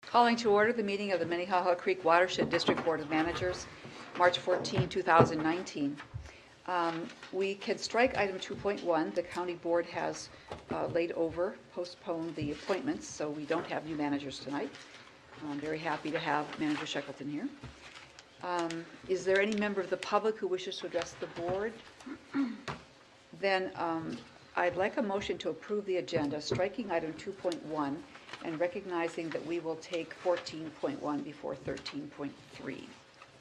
Calling to order the meeting of the Minnehaha Creek Watershed District Board of Managers, March 14, 2019. We can strike item 2.1. The county board has postponed the appointments, so we don't have new managers tonight. I'm very happy to have Manager Shackleton here. Is there any member of the public who wishes to address the board? Then I'd like a motion to approve the agenda, striking item 2.1 and recognizing that we will take 14.1 before 13.3.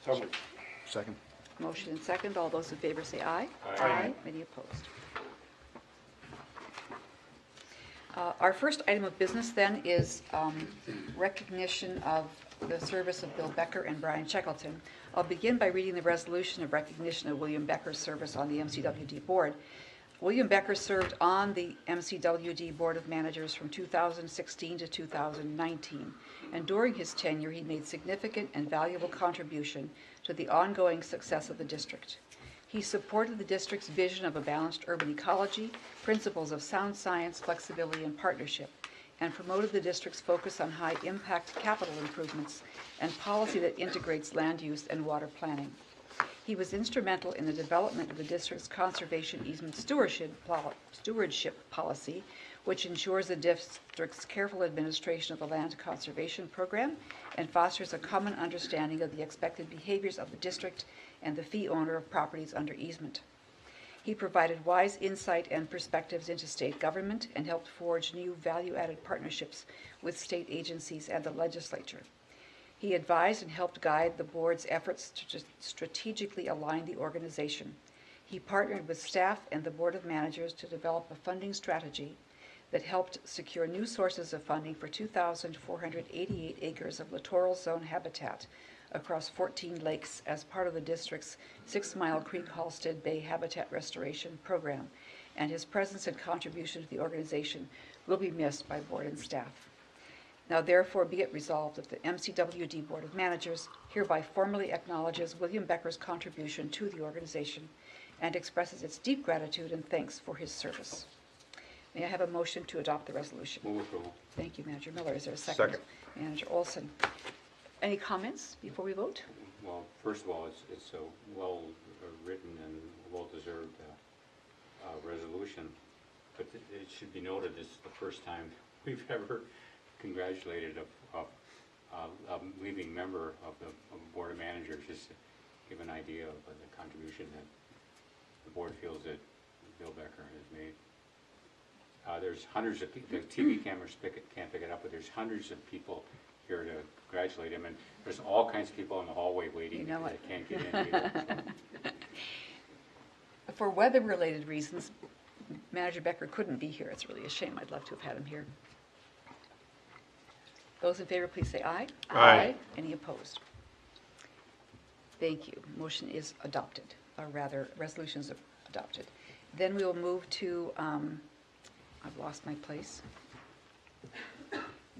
So moved. Second. Motion and second. All those in favor say aye. Aye. Any opposed? Our first item of business then is recognition of the service of Bill Becker and Brian Shackleton. I'll begin by reading the resolution of recognition of William Becker's service on the MCWD board. William Becker served on the MCWD Board of Managers from 2016 to 2019, and during his tenure he made significant and valuable contribution to the ongoing success of the district. He supported the district's vision of a balanced urban ecology, principles of sound science, flexibility, and partnership, and promoted the district's focus on high-impact capital improvements and policy that integrates land use and water planning. He was instrumental in the development of the district's conservation easement stewardship policy, which ensures the district's careful administration of the land conservation program and fosters a common understanding of the expected behaviors of the district and the fee owner of properties under easement. He provided wise insight and perspectives into state government and helped forge new value-added partnerships with state agencies and the legislature. He advised and helped guide the board's efforts to strategically align the organization. He partnered with staff and the Board of Managers to develop a funding strategy that helped secure new sources of funding for 2,488 acres of littoral zone habitat across 14 lakes as part of the district's 6 Mile Creek Halsted Bay Habitat Restoration Program, and his presence and contribution to the organization will be missed by board and staff. Now therefore be it resolved that the MCWD Board of Managers hereby formally acknowledges William Becker's contribution to the organization and expresses its deep gratitude and thanks for his service. May I have a motion to adopt the resolution? Move approval. Thank you, Manager Miller. Is there a second? Second. Manager Olson. Any comments before we vote? Well, first of all, it's a well written and well-deserved resolution, but it should be noted this is the first time we've ever congratulated a leading member of the Board of Managers, just to give an idea of the contribution that the board feels that Bill Becker has made. There's hundreds of people, the TV cameras can't pick it up, but there's hundreds of people here to congratulate him, and there's all kinds of people in the hallway waiting that can't get in either. For weather-related reasons, Manager Becker couldn't be here. It's really a shame. I'd love to have had him here. Those in favor, please say aye. Aye. Any opposed? Thank you. Motion is adopted, or rather, resolution is adopted. Then we will move to, I've lost my place.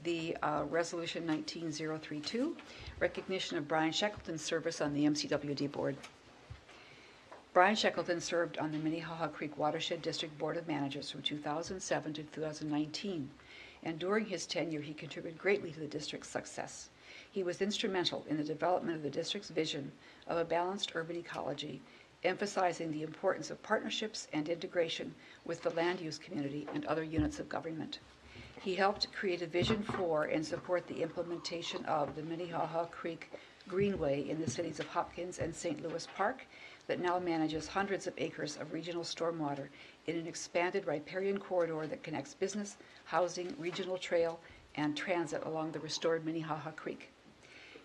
The resolution 19032, recognition of Brian Shackleton's service on the MCWD board. Brian Shackleton served on the Minnehaha Creek Watershed District Board of Managers from 2007 to 2019. And during his tenure, he contributed greatly to the district's success. He was instrumental in the development of the district's vision of a balanced urban ecology, emphasizing the importance of partnerships and integration with the land use community and other units of government. He helped create a vision for and support the implementation of the Minnehaha Creek Greenway in the cities of Hopkins and St. Louis Park that now manages hundreds of acres of regional stormwater in an expanded riparian corridor that connects business, housing, regional trail, and transit along the restored Minnehaha Creek.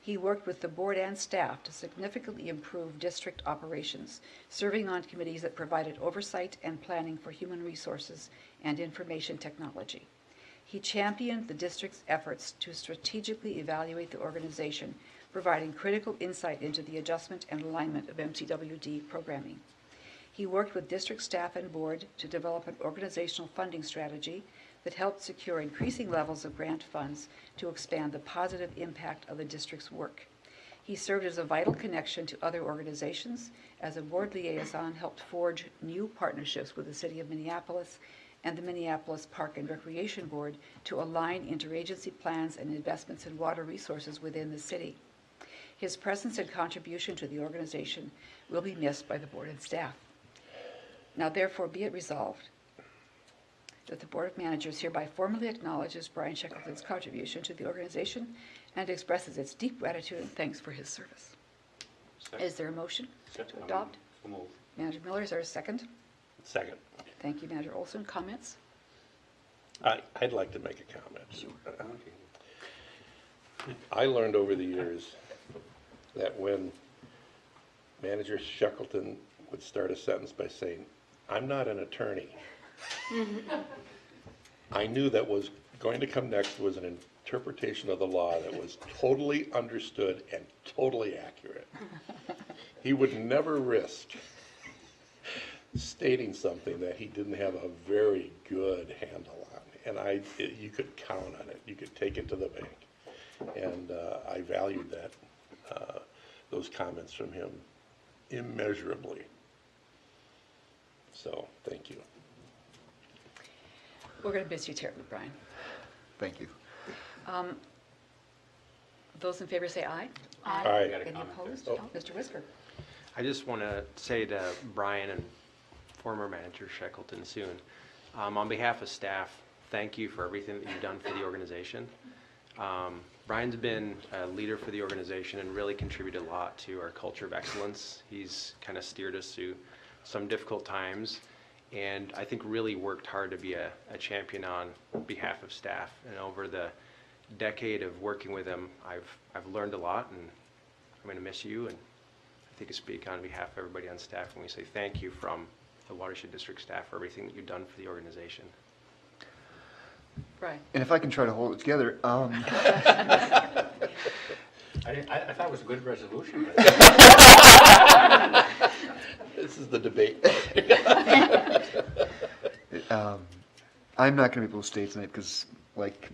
He worked with the board and staff to significantly improve district operations, serving on committees that provided oversight and planning for human resources and information technology. He championed the district's efforts to strategically evaluate the organization, providing critical insight into the adjustment and alignment of MCWD programming. He worked with district staff and board to develop an organizational funding strategy that helped secure increasing levels of grant funds to expand the positive impact of the district's work. He served as a vital connection to other organizations. As a board liaison, helped forge new partnerships with the City of Minneapolis and the Minneapolis Park and Recreation Board to align interagency plans and investments in water resources within the city. His presence and contribution to the organization will be missed by the board and staff. Now therefore be it resolved that the Board of Managers hereby formally acknowledges Brian Shackleton's contribution to the organization and expresses its deep gratitude and thanks for his service. Second. Is there a motion to Second. adopt? So moved. Manager Miller, is there a second? Second. Thank you, Manager Olson. Comments? I'd like to make a comment. Okay. I learned over the years that when Manager Shackleton would start a sentence by saying, "I'm not an attorney," I knew that was going to come next was an interpretation of the law that was totally understood and totally accurate. He would never risk stating something that he didn't have a very good handle on. And you could count on it. You could take it to the bank. And I valued that, those comments from him immeasurably. So, thank you. We're going to miss you terribly, Brian. Thank you. Those in favor say aye. Aye. I got a Any comment there. opposed? Oh. Oh, Mr. Whisker. I just want to say to Brian and former manager Shackleton soon, on behalf of staff, thank you for everything that you've done for the organization. Brian's been a leader for the organization and really contributed a lot to our culture of excellence. He's kind of steered us through some difficult times, and I think really worked hard to be a champion on behalf of staff. And over the decade of working with him, I've learned a lot, and I'm going to miss you. And I think I speak on behalf of everybody on staff when we say thank you from the Watershed District staff for everything that you've done for the organization. Brian. And if I can try to hold it together, I thought it was a good resolution. This is the debate. I'm not going to be able to stay tonight because, like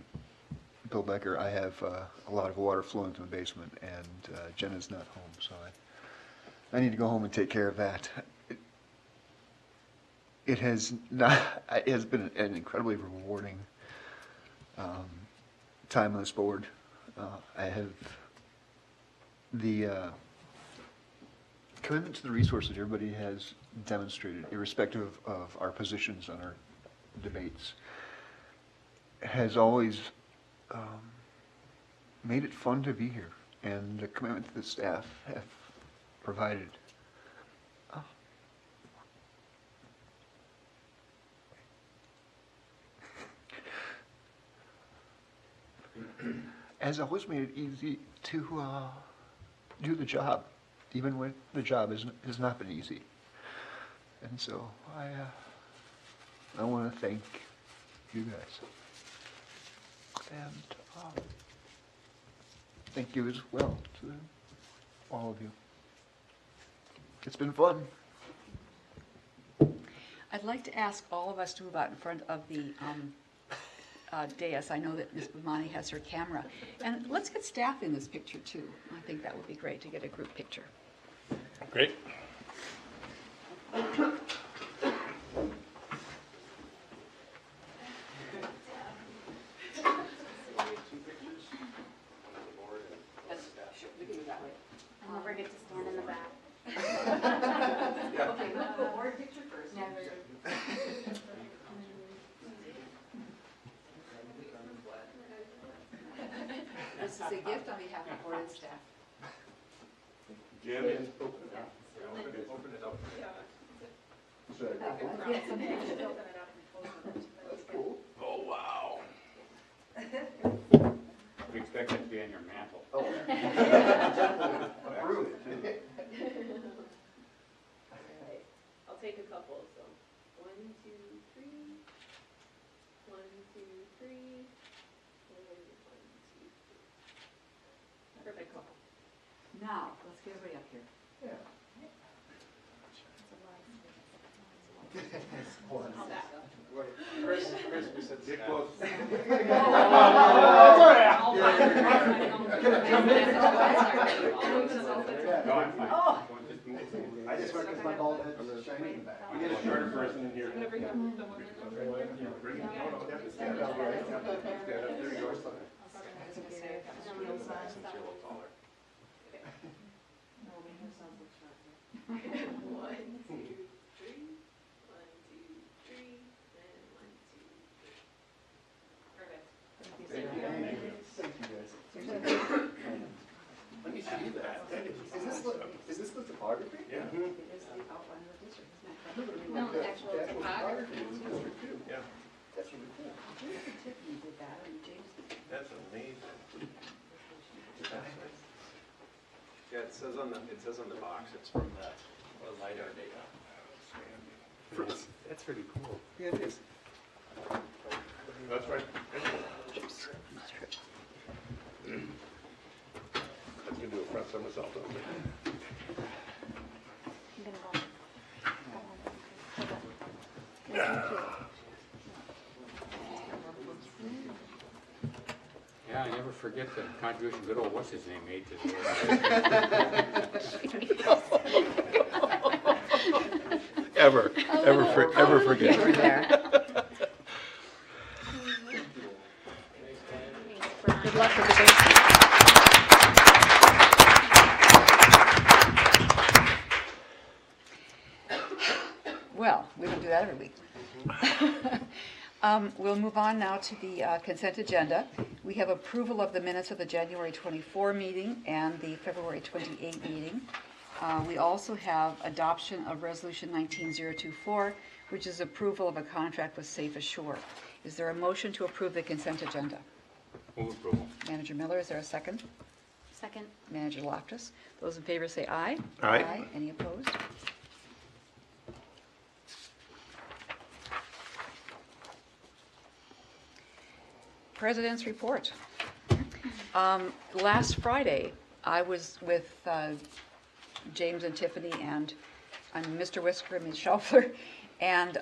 Bill Becker, I have a lot of water flowing through the basement, and Jenna's not home, so I need to go home and take care of that. It has been an incredibly rewarding time on this board. I have the commitment to the resources everybody has demonstrated, irrespective of our positions on our debates, has always made it fun to be here, and the commitment that the staff have provided. Has always made it easy to do the job, even when the job has not been easy. And so I want to thank you guys, and thank you as well to all of you. It's been fun. I'd like to ask all of us to move out in front of the dais. I know that Ms. Bamani has her camera. And let's get staff in this picture too. I think that would be great to get a group picture. Great. I never get to stand in the back. Okay, we'll go board picture first. This is a gift on behalf of board and staff. Oh, wow. We expect that to be on your mantle. I'll take a couple, so 1, 2, 3, 1, 2, 3, and 1, 2, 3. Perfect couple. Now, let's get everybody up here. No, I'm fine. Just move. That's right, because my bald head is shining in the back. We get a shorter person in here. I'm gonna bring the woman in here. No, no, you have to stand up, right? Stand up, there you go. One, two, three. 1, 2, 3, and 1, 2, 3. Perfect. Thank you, guys. Let me see that. Is this the topography? Yeah. No, the actual topography. Yeah, That's really cool. that's amazing. Yeah, it says on the box, it's from the LiDAR data. That's pretty cool. Yeah, it is. That's right. That's gonna do a front somersault, don't it? I'm gonna go. Yeah, I never forget the contribution good old what's-his-name made to the Ever forget. You were there. Good luck with the basement. Well, we don't do that every week. We'll move on now to the consent agenda. We have approval of the minutes of the January 24 meeting and the February 28 meeting. We also have adoption of Resolution 19024, which is approval of a contract with Safe Ashore. Is there a motion to approve the consent agenda? Move approval. Manager Miller, is there a second? Second. Manager Loftus. Those in favor say aye. Aye. Any opposed? President's report. Last Friday, I was with James and Tiffany and Mr. Whisker and Ms. Schaufler, and,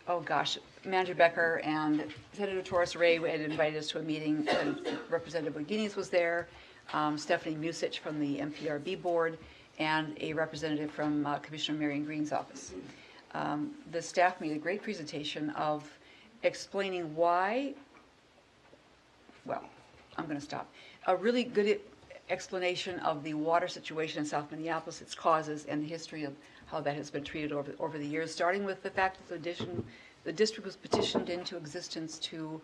oh gosh, Manager Becker and Senator Torres Ray had invited us to a meeting, and Representative Guinness was there, Stephanie Musich from the MPRB board, and a representative from Commissioner Marion Green's office. The staff made a great presentation of explaining why, well, I'm going to stop. A really good explanation of the water situation in South Minneapolis, its causes, and the history of how that has been treated over the years, starting with the fact that the district was petitioned into existence to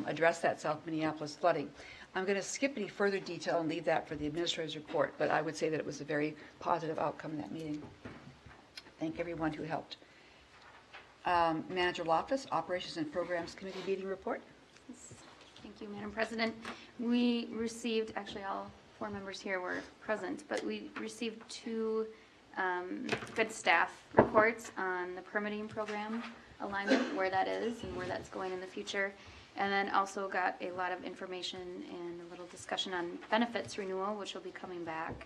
address that South Minneapolis flooding. I'm going to skip any further detail and leave that for the administrator's report, but I would say that it was a very positive outcome in that meeting. Thank everyone who helped. Manager Loftus, Operations and Programs Committee meeting report. Thank you, Madam President. We received, actually all 4 members here were present, but we received 2 good staff reports on the permitting program alignment, where that is and where that's going in the future. And then also got a lot of information and a little discussion on benefits renewal, which will be coming back.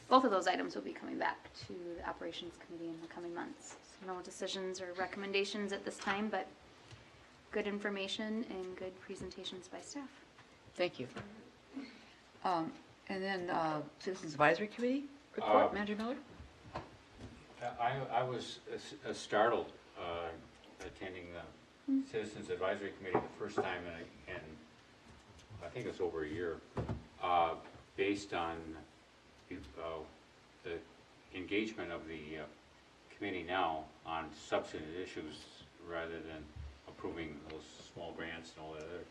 Both of those items will be coming back to the Operations Committee in the coming months. So no decisions or recommendations at this time, but good information and good presentations by staff. Thank you. And then Citizens Advisory Committee report, Manager Miller? I was startled attending the Citizens Advisory Committee the first time in I think it's over a year, based on the engagement of the committee now on substantive issues rather than approving those small grants and all the other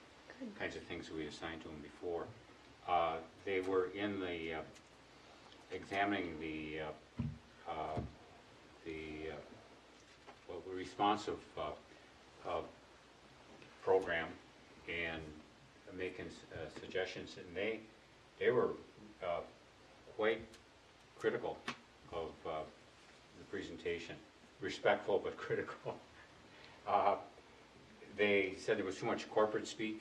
kinds of things that we assigned to them before. They were in the examining the responsive program and making suggestions, and they were quite critical of the presentation, respectful but critical. They said there was too much corporate speak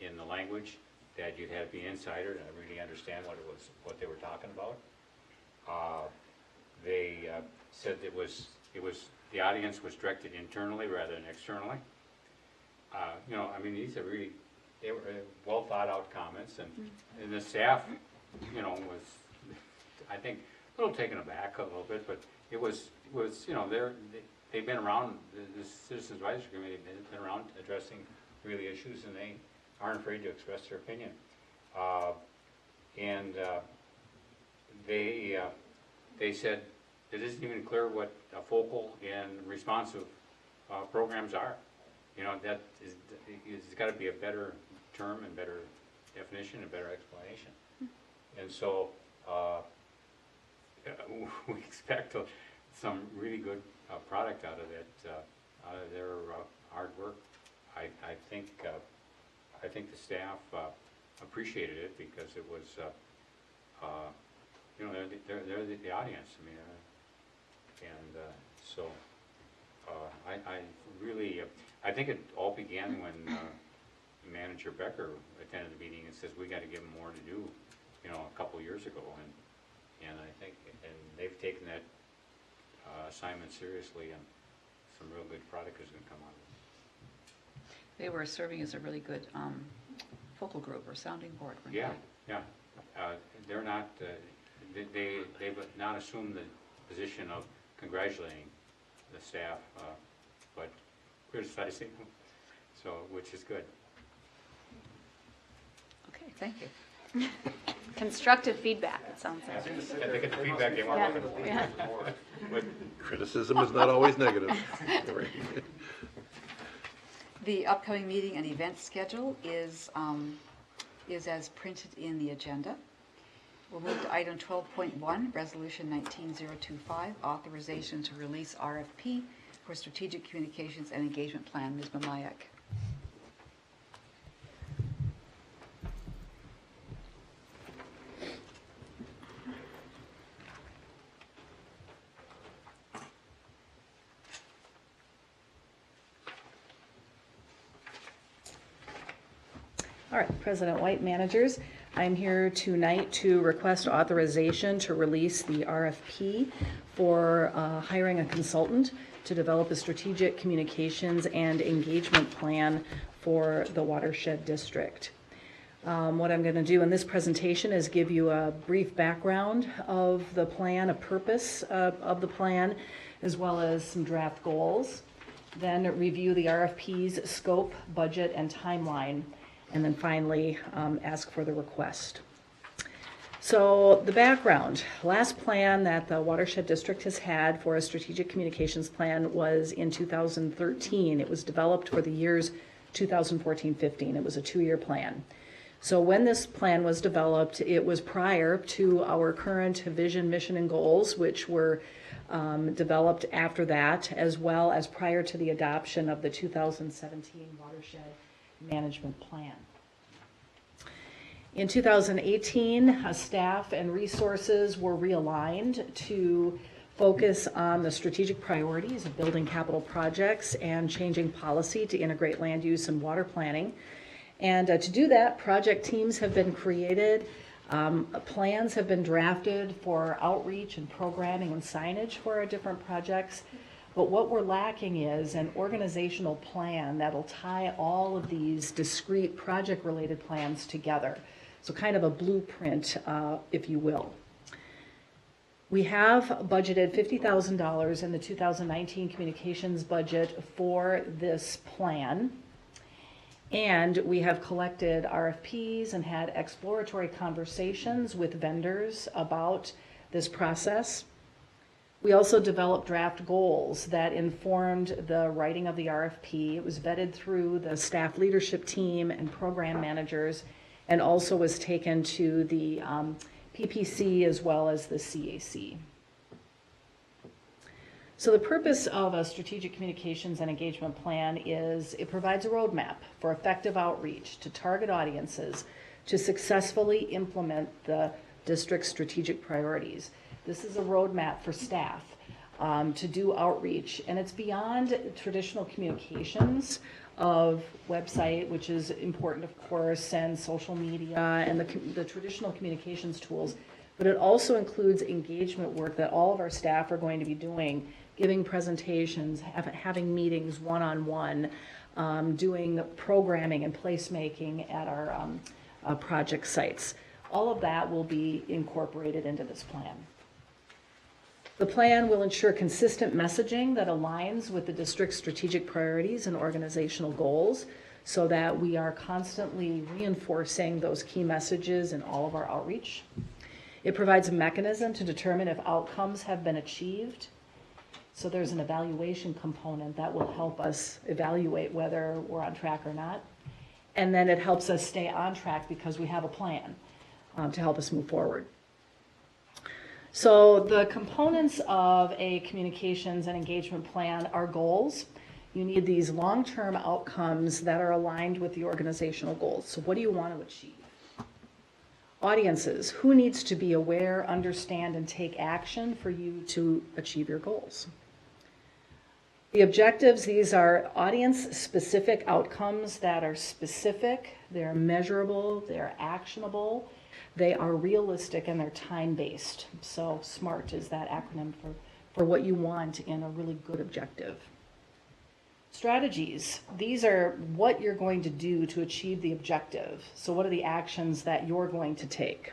in the language, that you'd have to be an insider to really understand what they were talking about. They said the audience was directed internally rather than externally. These are they were well thought out comments, and the staff, was, I think, a little taken aback a little bit, but it was, you know, they've been around, the Citizens Advisory Committee, they've been around addressing really issues, and they aren't afraid to express their opinion. They said it isn't even clear what focal and responsive programs are. You know, that is, it's got to be a better term and better definition and better explanation. And so we expect some really good product out of it, out of their hard work. I think the staff appreciated it because it was, you know, they're the audience. I mean, so I really, I think it all began when Manager Becker attended the meeting and says, we got to give them more to do, you know, a couple years ago, and I think, and they've taken that assignment seriously, and some real good product is going to come out of it. They were serving as a really good focal group or sounding board, weren't they? Yeah. They're not, they've not assumed the position of congratulating the staff, but criticizing them, so, which is good. Okay, thank you. Constructive feedback, it sounds Yeah, like. they get the feedback they want. Yeah, yeah. But Criticism is not always negative. The upcoming meeting and event schedule is as printed in the agenda. We'll move to item 12.1, Resolution 19025, authorization to release RFP for Strategic Communications and Engagement Plan. Ms. Mamayak. All right, President White, managers, I'm here tonight to request authorization to release the RFP for hiring a consultant to develop a strategic communications and engagement plan for the watershed district. What I'm going to do in this presentation is give you a brief background of the plan, a purpose of the plan, as well as some draft goals. Then review the RFP's scope, budget, and timeline. And then finally, ask for the request. So the background, last plan that the Watershed District has had for a strategic communications plan was in 2013. It was developed for the years 2014-15. It was a 2-year plan. So when this plan was developed, it was prior to our current vision, mission, and goals, which were developed after that, as well as prior to the adoption of the 2017 Watershed Management Plan. In 2018, staff and resources were realigned to focus on the strategic priorities of building capital projects and changing policy to integrate land use and water planning. And to do that, project teams have been created, plans have been drafted for outreach and programming and signage for our different projects. But what we're lacking is an organizational plan that'll tie all of these discrete project-related plans together. So kind of a blueprint, if you will. We have budgeted $50,000 in the 2019 communications budget for this plan. And we have collected RFPs and had exploratory conversations with vendors about this process. We also developed draft goals that informed the writing of the RFP. It was vetted through the staff leadership team and program managers, and also was taken to the PPC as well as the CAC. So the purpose of a strategic communications and engagement plan is it provides a roadmap for effective outreach to target audiences to successfully implement the district's strategic priorities. This is a roadmap for staff to do outreach, and it's beyond traditional communications of website, which is important, of course, and social media and the traditional communications tools, but it also includes engagement work that all of our staff are going to be doing, giving presentations, having meetings one-on-one, doing programming and placemaking at our project sites. All of that will be incorporated into this plan. The plan will ensure consistent messaging that aligns with the district's strategic priorities and organizational goals so that we are constantly reinforcing those key messages in all of our outreach. It provides a mechanism to determine if outcomes have been achieved. So there's an evaluation component that will help us evaluate whether we're on track or not. And then it helps us stay on track because we have a plan to help us move forward. So the components of a communications and engagement plan are goals. You need these long-term outcomes that are aligned with the organizational goals. So what do you want to achieve? Audiences, who needs to be aware, understand, and take action for you to achieve your goals? The objectives, these are audience-specific outcomes that are specific, they're measurable, they're actionable, they are realistic, and they're time-based. So SMART is that acronym for what you want in a really good objective. Strategies, these are what you're going to do to achieve the objective. So what are the actions that you're going to take?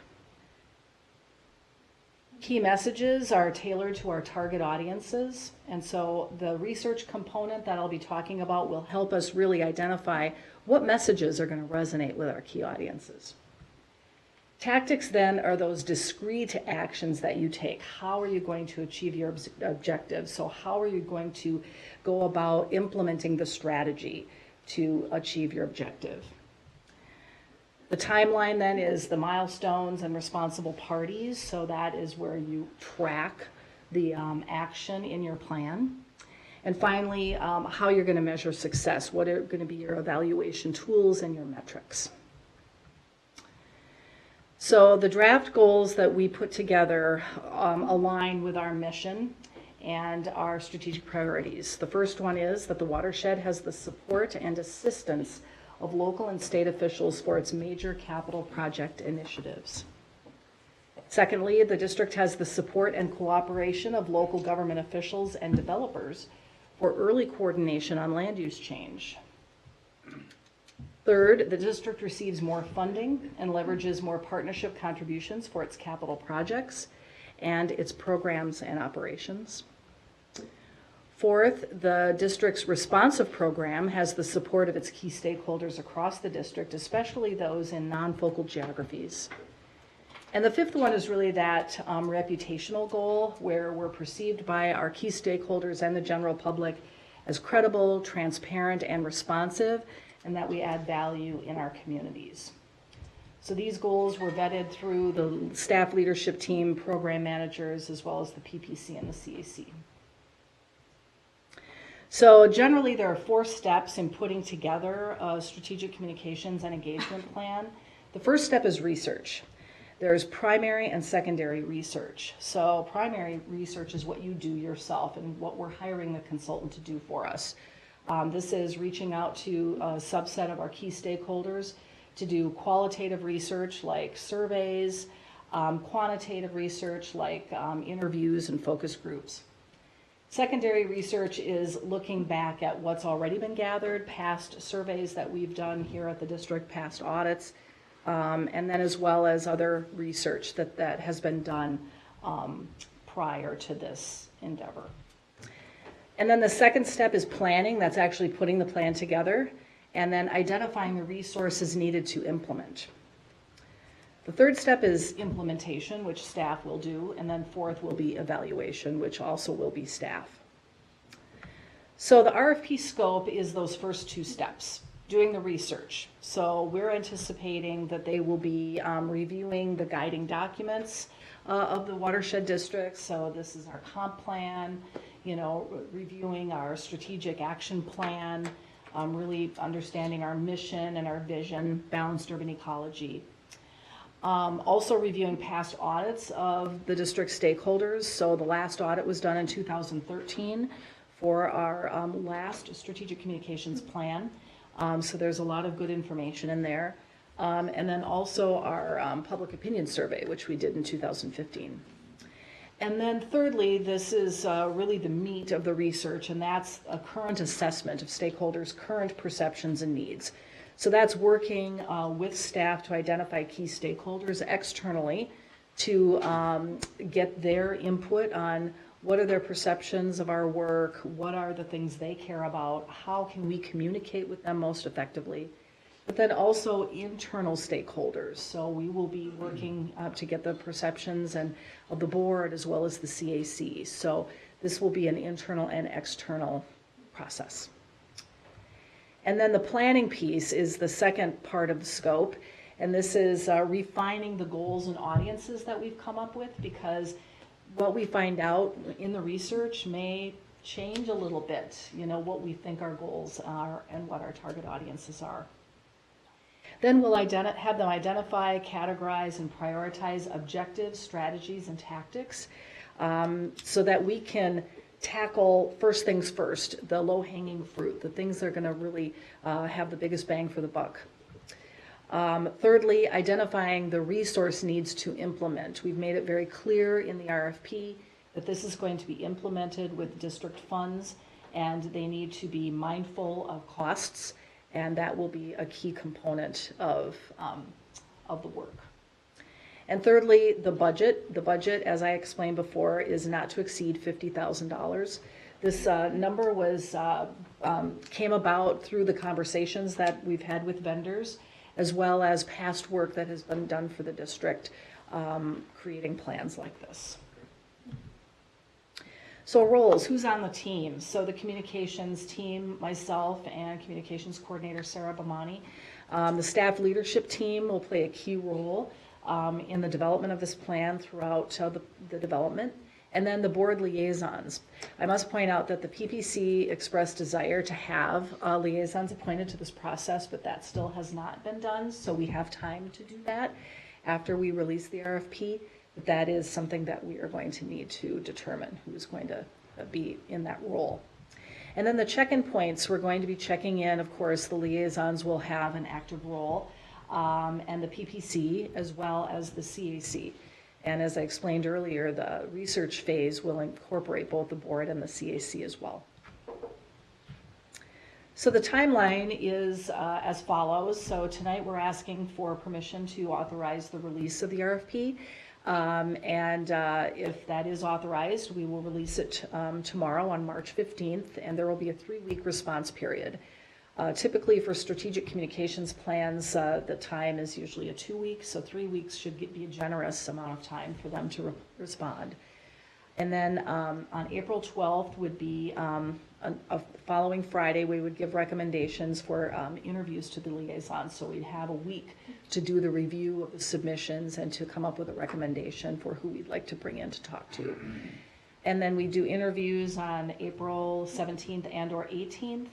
Key messages are tailored to our target audiences, and so the research component that I'll be talking about will help us really identify what messages are going to resonate with our key audiences. Tactics then are those discrete actions that you take. How are you going to achieve your objectives? So how are you going to go about implementing the strategy to achieve your objective? The timeline then is the milestones and responsible parties. So that is where you track the action in your plan. And finally, how you're going to measure success. What are going to be your evaluation tools and your metrics? So the draft goals that we put together align with our mission and our strategic priorities. The first one is that the watershed has the support and assistance of local and state officials for its major capital project initiatives. Secondly, the district has the support and cooperation of local government officials and developers for early coordination on land use change. Third, the district receives more funding and leverages more partnership contributions for its capital projects and its programs and operations. Fourth, the district's responsive program has the support of its key stakeholders across the district, especially those in non-focal geographies. And the fifth one is really that reputational goal where we're perceived by our key stakeholders and the general public as credible, transparent, and responsive, and that we add value in our communities. So these goals were vetted through the staff leadership team, program managers, as well as the PPC and the CAC. So generally there are 4 steps in putting together a strategic communications and engagement plan. The first step is research. There's primary and secondary research. So primary research is what you do yourself and what we're hiring the consultant to do for us. This is reaching out to a subset of our key stakeholders to do qualitative research like surveys, quantitative research like interviews and focus groups. Secondary research is looking back at what's already been gathered, past surveys that we've done here at the district, past audits, and then as well as other research that has been done prior to this endeavor. And then the second step is planning. That's actually putting the plan together and then identifying the resources needed to implement. The third step is implementation, which staff will do, and then fourth will be evaluation, which also will be staff. So the RFP scope is those first 2 steps, doing the research. So we're anticipating that they will be reviewing the guiding documents of the watershed district. So this is our comp plan, reviewing our strategic action plan, really understanding our mission and our vision, balanced urban ecology. Also reviewing past audits of the district stakeholders. So the last audit was done in 2013 for our last strategic communications plan. So there's a lot of good information in there. And then also our public opinion survey, which we did in 2015. And then thirdly, this is really the meat of the research, and that's a current assessment of stakeholders' current perceptions and needs. So that's working with staff to identify key stakeholders externally to get their input on What are their perceptions of our work? What are the things they care about? How can we communicate with them most effectively? But then also internal stakeholders. So we will be working to get the perceptions of the board as well as the CAC. So this will be an internal and external process. And then the planning piece is the second part of the scope. And this is refining the goals and audiences that we've come up with, because what we find out in the research may change a little bit, what we think our goals are and what our target audiences are. Then we'll have them identify, categorize, and prioritize objectives, strategies, and tactics so that we can tackle first things first, the low-hanging fruit, the things that are going to really have the biggest bang for the buck. Thirdly, identifying the resource needs to implement. We've made it very clear in the RFP that this is going to be implemented with district funds, and they need to be mindful of costs, and that will be a key component of the work. And thirdly, the budget. The budget, as I explained before, is not to exceed $50,000. This number came about through the conversations that we've had with vendors, as well as past work that has been done for the district, creating plans like this. So roles, who's on the team? So the communications team, myself, and communications coordinator Sarah Bamani. The staff leadership team will play a key role in the development of this plan throughout the development. And then the board liaisons. I must point out that the PPC expressed desire to have liaisons appointed to this process, but that still has not been done, so we have time to do that after we release the RFP. But that is something that we are going to need to determine who is going to be in that role. And then the check-in points, we're going to be checking in. Of course, the liaisons will have an active role, and the PPC as well as the CAC. And as I explained earlier, the research phase will incorporate both the board and the CAC as well. So the timeline is as follows. So tonight we're asking for permission to authorize the release of the RFP. If that is authorized, we will release it tomorrow on March 15th, and there will be a 3-week response period. Typically for strategic communications plans, the time is usually a 2 weeks, so 3 weeks should be a generous amount of time for them to respond. And then on April 12th would be a following Friday, we would give recommendations for interviews to the liaisons. So we'd have a week to do the review of the submissions and to come up with a recommendation for who we'd like to bring in to talk to. And then we do interviews on April 17th and or 18th.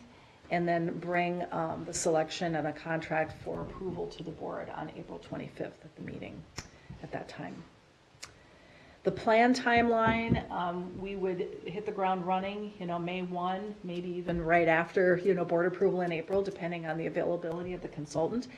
And then bring the selection and a contract for approval to the board on April 25th at the meeting at that time. The plan timeline, we would hit the ground running, May 1, maybe even right after, board approval in April, depending on the availability of the consultant.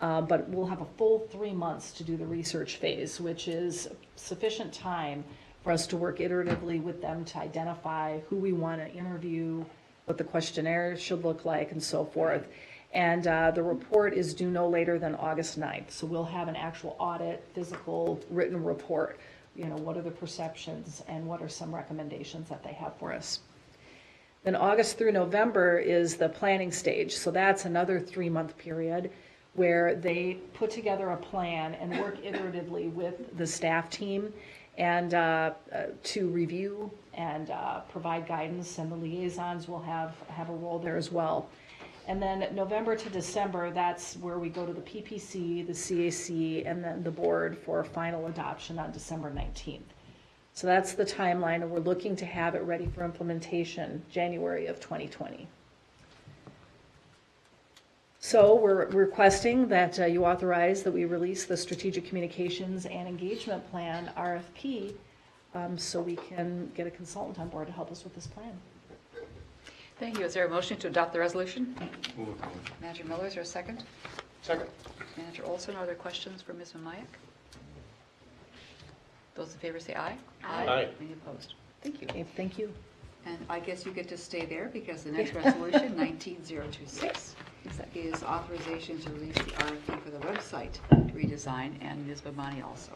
But we'll have a full 3 months to do the research phase, which is sufficient time for us to work iteratively with them to identify who we want to interview, what the questionnaire should look like, and so forth. And the report is due no later than August 9th. So we'll have an actual audit, physical, written report. What are the perceptions and what are some recommendations that they have for us. Then August through November is the planning stage. So that's another 3-month period where they put together a plan and work iteratively with the staff team and to review and provide guidance, and the liaisons will have a role there as well. And then November to December, that's where we go to the PPC, the CAC, and then the board for final adoption on December 19th. So that's the timeline, and we're looking to have it ready for implementation January of 2020. So we're requesting that you authorize that we release the Strategic Communications and Engagement Plan, RFP, so we can get a consultant on board to help us with this plan. Thank you. Is there a motion to adopt the resolution? Move it. Manager Miller, is there a second? Second. Manager Olson, are there questions for Ms. Mamayak? Those in favor say aye. Aye. Any opposed? Thank you. Okay, thank you. And I guess you get to stay there because the next resolution, 19026, is authorization to release the RFP for the website redesign, and Ms. Bamani also.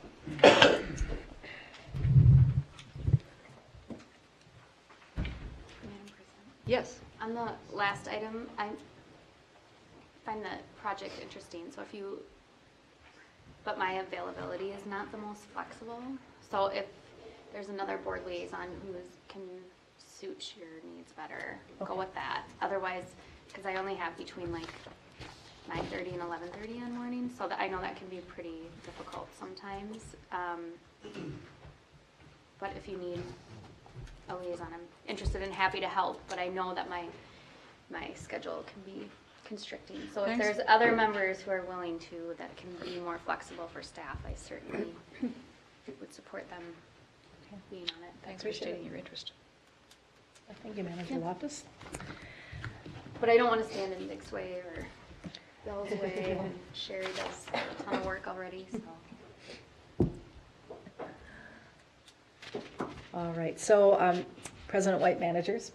Yes. On the last item, I find the project interesting, so but my availability is not the most flexible. So if there's another board liaison who can suit your needs better, go Okay. with that. Otherwise, because I only have between like 9:30 and 11:30 on mornings, so that I know that can be pretty difficult sometimes. But if you need a liaison, I'm interested and happy to help, but I know that my schedule can be constricting. So if Thanks. there's other members who are willing to, that can be more flexible for staff, I certainly would support them being on it. Thanks for Appreciate stating it. your interest. Thank you, Manager Lopez. But I don't want to stand in Dick's way or Bill's way, and Sherry does a ton of work already, so. All right, so President White, managers,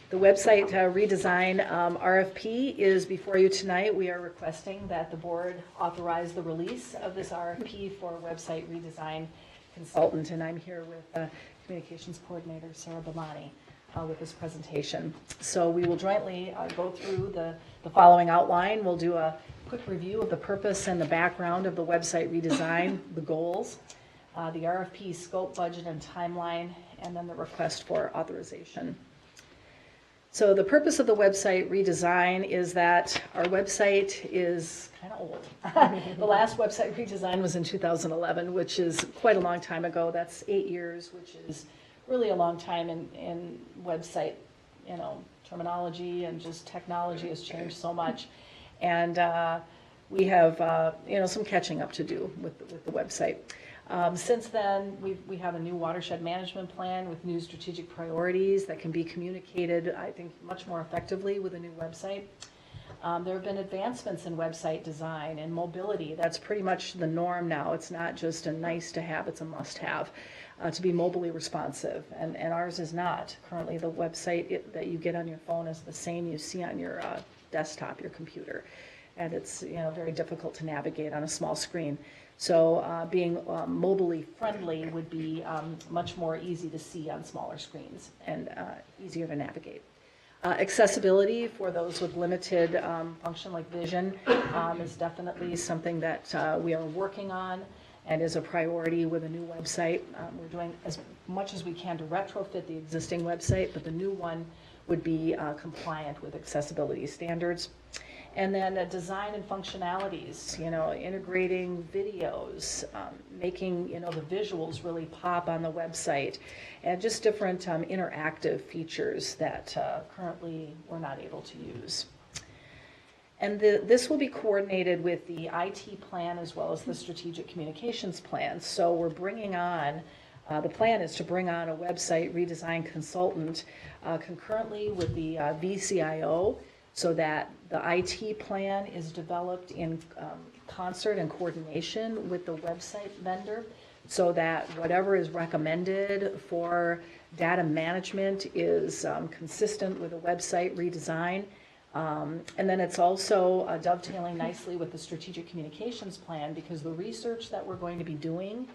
the website redesign RFP is before you tonight. We are requesting that the board authorize the release of this RFP for website redesign consultant, and I'm here with Communications Coordinator Sarah Bomani with this presentation. So we will jointly go through the following outline. We'll do a quick review of the purpose and the background of the website redesign, the goals, the RFP scope, budget, and timeline, and then the request for authorization. So the purpose of the website redesign is that our website is kind of old. The last website redesign was in 2011, which is quite a long time ago. That's 8 years, which is really a long time in website, terminology and just technology has changed so much. And we have, some catching up to do with the website. Since then, we have a new watershed management plan with new strategic priorities that can be communicated, I think, much more effectively with a new website. There have been advancements in website design and mobility. That's pretty much the norm now. It's not just a nice to have, it's a must have to be mobilely responsive. And ours is not. Currently, the website that you get on your phone is the same you see on your desktop, your computer. And it's very difficult to navigate on a small screen. So being mobily friendly would be much more easy to see on smaller screens and easier to navigate. Accessibility for those with limited function like vision is definitely something that we are working on and is a priority with a new website. We're doing as much as we can to retrofit the existing website, but the new one would be compliant with accessibility standards. And then design and functionalities, integrating videos, making, the visuals really pop on the website, and just different interactive features that currently we're not able to use. And this will be coordinated with the IT plan as well as the strategic communications plan. So we're bringing on, the plan is to bring on a website redesign consultant concurrently with the VCIO, so that the IT plan is developed in concert and coordination with the website vendor, so that whatever is recommended for data management is consistent with a website redesign. And then it's also dovetailing nicely with the strategic communications plan, because the research that we're going to be doing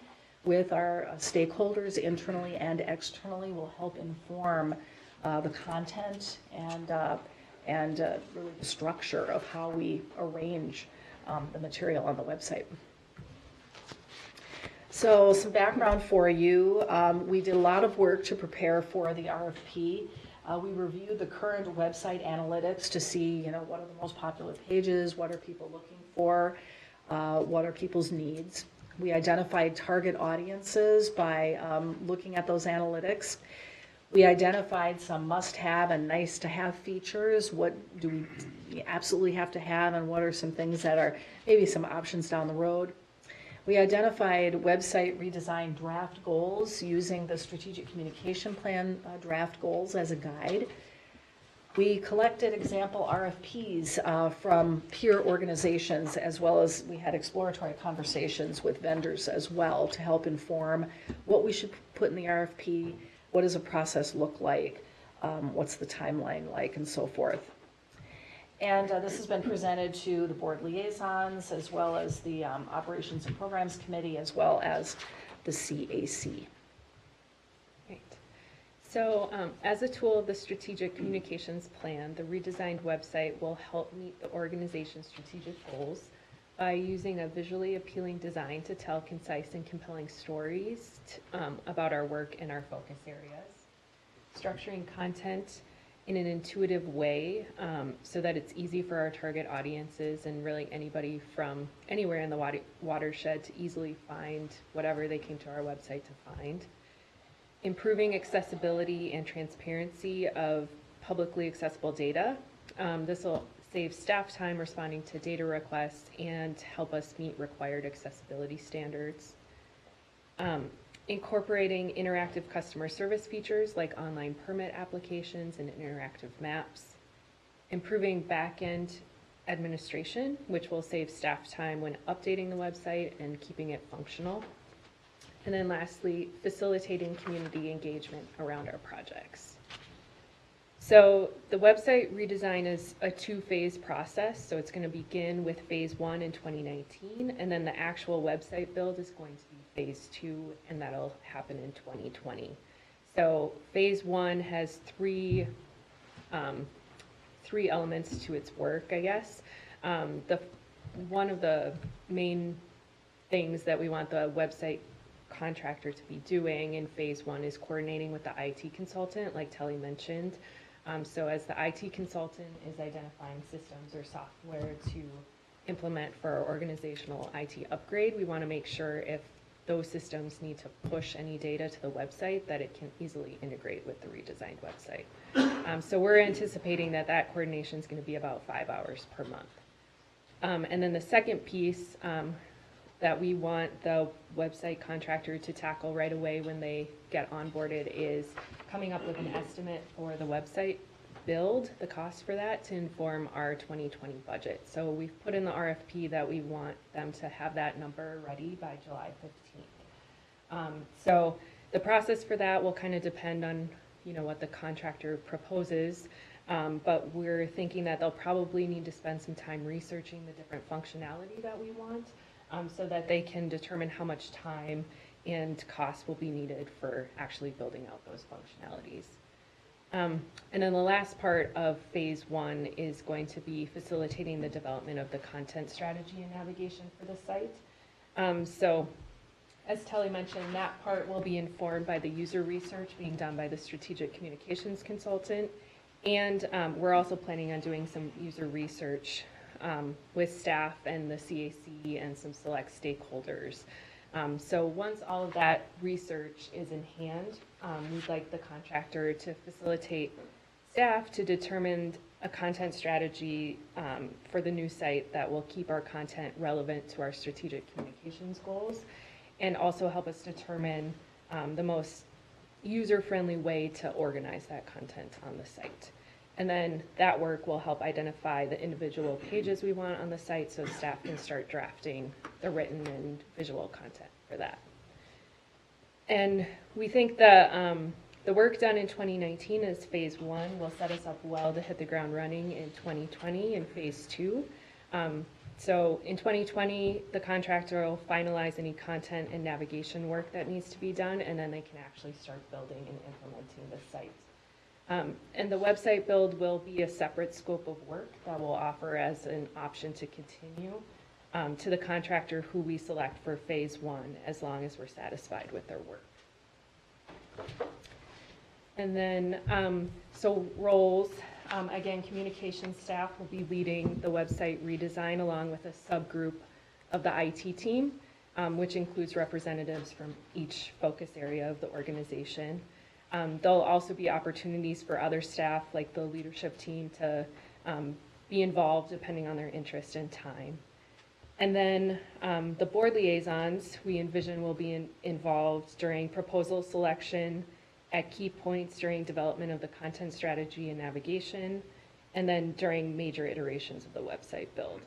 with our stakeholders internally and externally will help inform the content and really the structure of how we arrange the material on the website. So some background for you. We did a lot of work to prepare for the RFP. We reviewed the current website analytics to see, what are the most popular pages, what are people looking for, what are people's needs. We identified target audiences by looking at those analytics. We identified some must-have and nice-to-have features. What do we absolutely have to have, and what are some things that are maybe some options down the road? We identified website redesign draft goals using the strategic communication plan draft goals as a guide. We collected example RFPs from peer organizations, as well as we had exploratory conversations with vendors as well to help inform what we should put in the RFP. What does a process look like? What's the timeline like, and so forth. And this has been presented to the board liaisons, as well as the Operations and Programs Committee, as well as the CAC. Great. So, as a tool of the strategic communications plan, the redesigned website will help meet the organization's strategic goals by using a visually appealing design to tell concise and compelling stories about our work and our focus areas. Structuring content in an intuitive way so that it's easy for our target audiences and really anybody from anywhere in the watershed to easily find whatever they came to our website to find. Improving accessibility and transparency of publicly accessible data. This will save staff time responding to data requests and help us meet required accessibility standards. Incorporating interactive customer service features like online permit applications and interactive maps. Improving back-end administration, which will save staff time when updating the website and keeping it functional. And then lastly, facilitating community engagement around our projects. So the website redesign is a two-phase process. So it's going to begin with phase 1 in 2019, and then the actual website build is going to be phase 2, and that'll happen in 2020. So phase 1 has three elements to its work, I guess. One of the main things that we want the website contractor to be doing in phase 1 is coordinating with the IT consultant, like Telly mentioned. So as the IT consultant is identifying systems or software to implement for our organizational IT upgrade, we want to make sure if those systems need to push any data to the website that it can easily integrate with the redesigned website. So we're anticipating that that coordination is going to be about 5 hours per month. And then the second piece that we want the website contractor to tackle right away when they get onboarded is coming up with an estimate for the website build, the cost for that, to inform our 2020 budget. So we've put in the RFP that we want them to have that number ready by July 15th. So the process for that will kind of depend on, you know, what the contractor proposes. But we're thinking that they'll probably need to spend some time researching the different functionality that we want, so that they can determine how much time and cost will be needed for actually building out those functionalities. And then the last part of phase 1 is going to be facilitating the development of the content strategy and navigation for the site. So as Telly mentioned, that part will be informed by the user research being done by the strategic communications consultant. And we're also planning on doing some user research with staff and the CAC and some select stakeholders. So once all of that research is in hand, we'd like the contractor to facilitate staff to determine a content strategy for the new site that will keep our content relevant to our strategic communications goals and also help us determine the most user-friendly way to organize that content on the site. And then that work will help identify the individual pages we want on the site so staff can start drafting the written and visual content for that. And we think that the work done in 2019 as phase 1 will set us up well to hit the ground running in 2020 in phase 2. So in 2020, the contractor will finalize any content and navigation work that needs to be done, and then they can actually start building and implementing the site. And the website build will be a separate scope of work that we'll offer as an option to continue to the contractor who we select for phase 1, as long as we're satisfied with their work. And then, so roles, again, communications staff will be leading the website redesign along with a subgroup of the IT team, which includes representatives from each focus area of the organization. There'll also be opportunities for other staff, like the leadership team, to be involved depending on their interest and time. And then the board liaisons, we envision will be involved during proposal selection, at key points during development of the content strategy and navigation, and then during major iterations of the website build.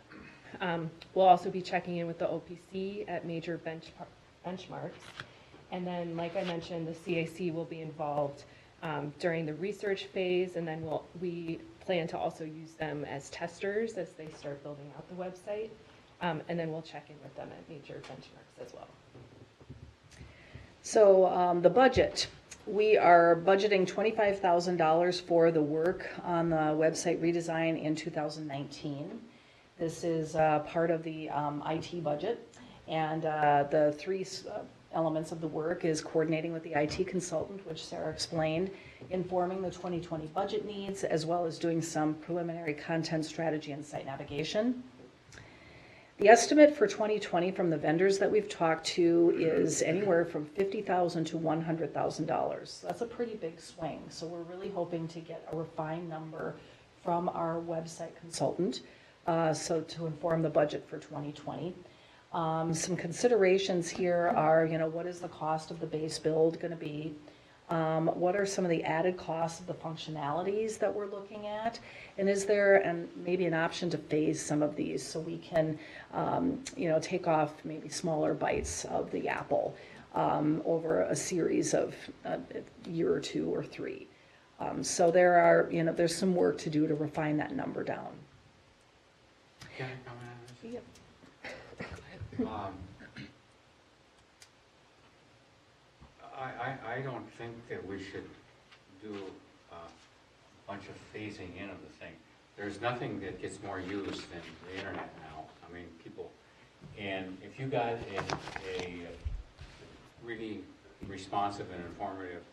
We'll also be checking in with the OPC at major benchmarks. And then, like I mentioned, the CAC will be involved during the research phase, and then we plan to also use them as testers as they start building out the website. And then we'll check in with them at major benchmarks as well. So the budget. We are budgeting $25,000 for the work on the website redesign in 2019. This is part of the IT budget, and the three elements of the work is coordinating with the IT consultant, which Sarah explained, informing the 2020 budget needs, as well as doing some preliminary content strategy and site navigation. The estimate for 2020 from the vendors that we've talked to is anywhere from $50,000 to $100,000. That's a pretty big swing, so we're really hoping to get a refined number from our website consultant, so to inform the budget for 2020. Some considerations here are, what is the cost of the base build going to be? What are some of the added costs of the functionalities that we're looking at? And is there maybe an option to phase some of these so we can, take off maybe smaller bites of the apple over a series of a year or two or three? So there's some work to do to refine that number down. Can I comment on this? Yep. I don't think that we should do a bunch of phasing in of the thing. There's nothing that gets more used than the internet now. I mean, people, and if you got a really responsive and informative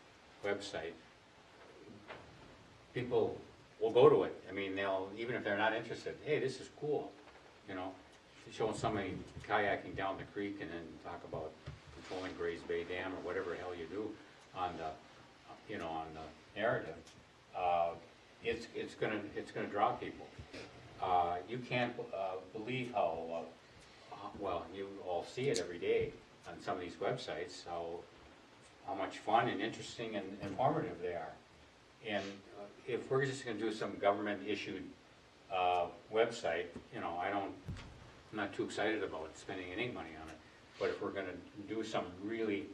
website, people will go to it. I mean, they'll, even if they're not interested, hey, this is cool, showing somebody kayaking down the creek and then talk about controlling Gray's Bay Dam or whatever the hell you do on the, on the narrative. It's gonna draw people. You can't believe how well, you all see it every day on some of these websites, how much fun and interesting and informative they are. And if we're just gonna do some government issued website, I'm not too excited about spending any money on it. But if we're gonna do some really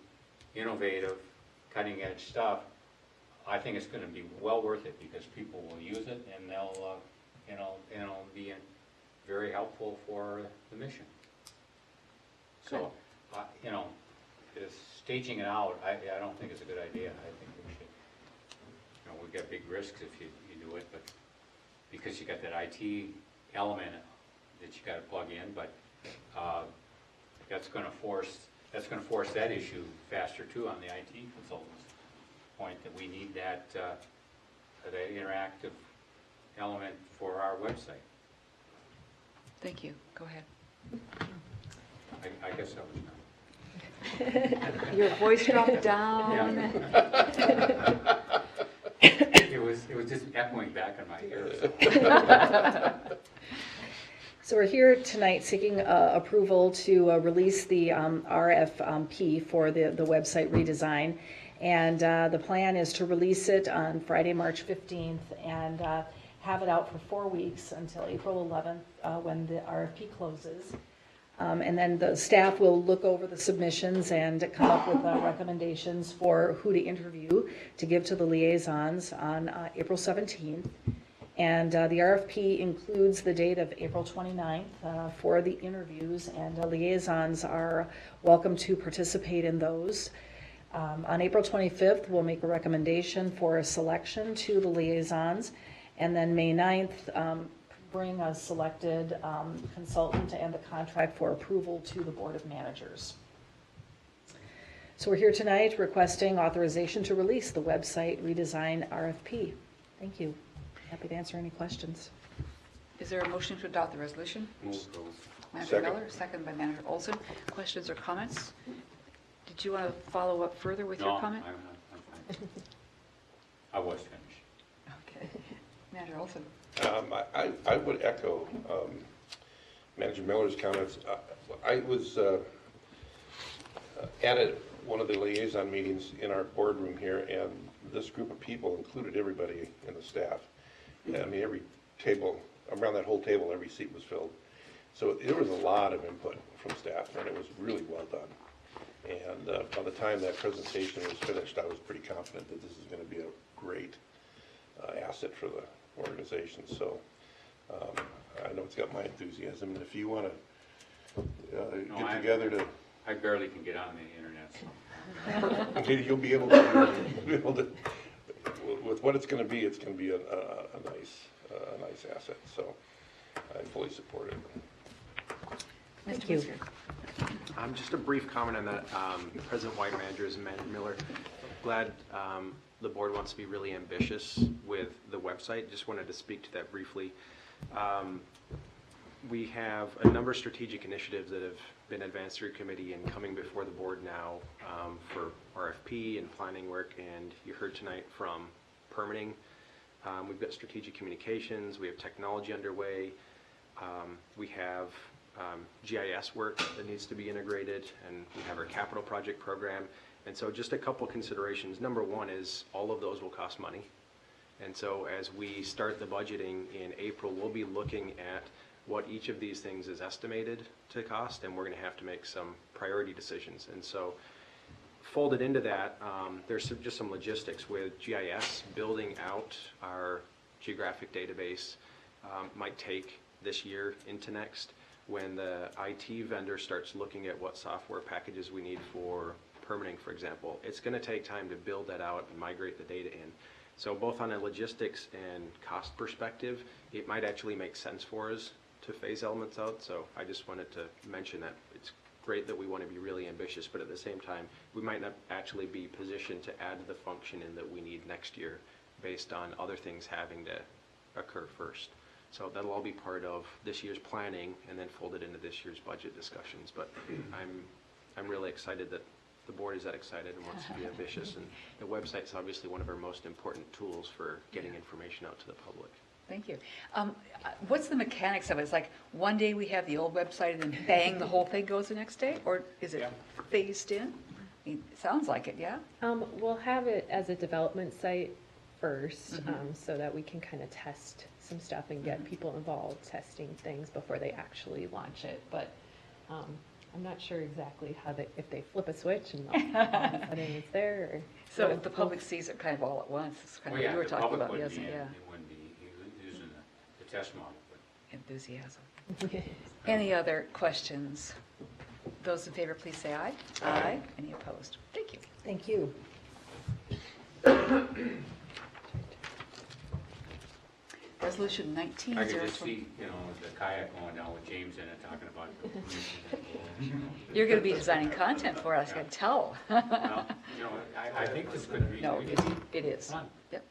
innovative, cutting edge stuff, I think it's gonna be well worth it because people will use it and they'll, be very helpful for the mission. So, staging it out, I don't think it's a good idea. I think we should, we've got big risks if you do it, but because you got that IT element that you gotta plug in, but, that's gonna force that issue faster too on the IT consultant's point that we need that interactive element for our website. Thank you. Go ahead. I guess that was done. Your voice dropped down. It was just echoing back in my ears. So we're here tonight seeking approval to release the RFP for the website redesign. And the plan is to release it on Friday, March 15th, and have it out for 4 weeks until April 11th when the RFP closes. And then the staff will look over the submissions and come up with recommendations for who to interview to give to the liaisons on April 17th. And the RFP includes the date of April 29th for the interviews, and liaisons are welcome to participate in those. On April 25th, we'll make a recommendation for a selection to the liaisons, and then May 9th, bring a selected consultant and the contract for approval to the Board of Managers. So we're here tonight requesting authorization to release the website redesign RFP. Thank you. Happy to answer any questions. Is there a motion to adopt the resolution? Move those. Manager Second. Miller, second by Manager Olson. Questions or comments? Did you want to follow up further with No, your comment? I'm fine. I was finished. Okay. Manager Olson. I would echo Manager Miller's comments. I was at one of the liaison meetings in our boardroom here, and this group of people included everybody in the staff. I mean, every table, around that whole table, every seat was filled. So there was a lot of input from staff, and it was really well done. And by the time that presentation was finished, I was pretty confident that this is going to be a great asset for the organization. So I know it's got my enthusiasm, and if you want to get together to I barely can get on the internet, so. Okay, you'll be able to, with what it's gonna be a nice asset, so I fully support it. Mr. Thank you. Whisker. Just a brief comment on that. President White, managers, and Manager Miller, glad the board wants to be really ambitious with the website. Just wanted to speak to that briefly. We have a number of strategic initiatives that have been advanced through committee and coming before the board now for RFP and planning work, and you heard tonight from permitting. We've got strategic communications, we have technology underway, we have GIS work that needs to be integrated, and we have our capital project program. And so just a couple considerations. Number one is all of those will cost money. And so as we start the budgeting in April, we'll be looking at what each of these things is estimated to cost, and we're going to have to make some priority decisions. And so folded into that, there's just some logistics with GIS. Building out our geographic database might take this year into next. When the IT vendor starts looking at what software packages we need for permitting, for example, it's going to take time to build that out and migrate the data in. So both on a logistics and cost perspective, it might actually make sense for us to phase elements out. So I just wanted to mention that it's great that we want to be really ambitious, but at the same time, we might not actually be positioned to add the function in that we need next year based on other things having to occur first. So that'll all be part of this year's planning and then folded into this year's budget discussions. But I'm really excited that the board is that excited and wants to be ambitious. And the website's obviously one of our most important tools for getting information out to the public. Thank you. What's the mechanics of it? It's like one day we have the old website and then bang, the whole thing goes the next day? Or is it Yeah. phased in? It sounds like it, yeah? We'll have it as a development site first, so that we can kind of test some stuff and get people involved testing things before they actually launch it. But I'm not sure exactly how if they flip a switch and all of a sudden it's there. Or, So if the public sees it kind of all at once, it's kind of what you were talking about, yes, yeah. It wouldn't be using the test model, but. Enthusiasm. Any other questions? Those in favor, please say aye. Aye. Any opposed? Thank you. Thank you. Resolution I could just 19-020. see, the kayak going down with James in it, talking about. You're going to be designing content for us, I can tell. Well, I think this could be. No, it is. Fun. Yep.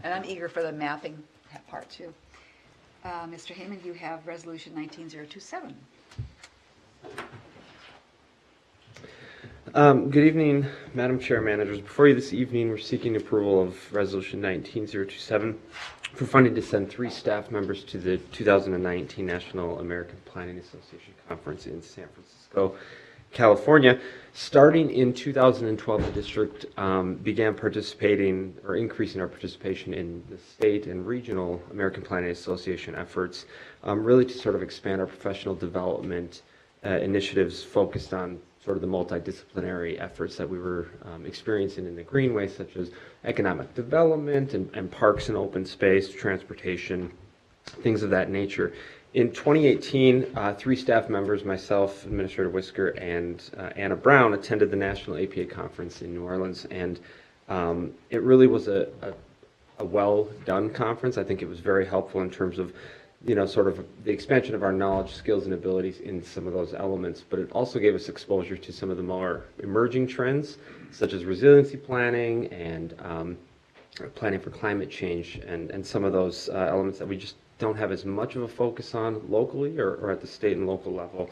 And I'm eager for the mapping part too. Mr. Heyman, you have Resolution 19-027. Good evening, Madam Chair, managers. Before you this evening, we're seeking approval of Resolution 19027 for funding to send 3 staff members to the 2019 National American Planning Association Conference in San Francisco, California. Starting in 2012, the district began participating or increasing our participation in the state and regional American Planning Association efforts, really to sort of expand our professional development initiatives focused on sort of the multidisciplinary efforts that we were experiencing in the Greenway, such as economic development and parks and open space, transportation, things of that nature. In 2018, 3 staff members, myself, Administrator Whisker, and Anna Brown, attended the National APA Conference in New Orleans, and it really was a well-done conference. I think it was very helpful in terms of sort of the expansion of our knowledge, skills, and abilities in some of those elements, but it also gave us exposure to some of the more emerging trends, such as resiliency planning and planning for climate change, and some of those elements that we just don't have as much of a focus on locally or at the state and local level,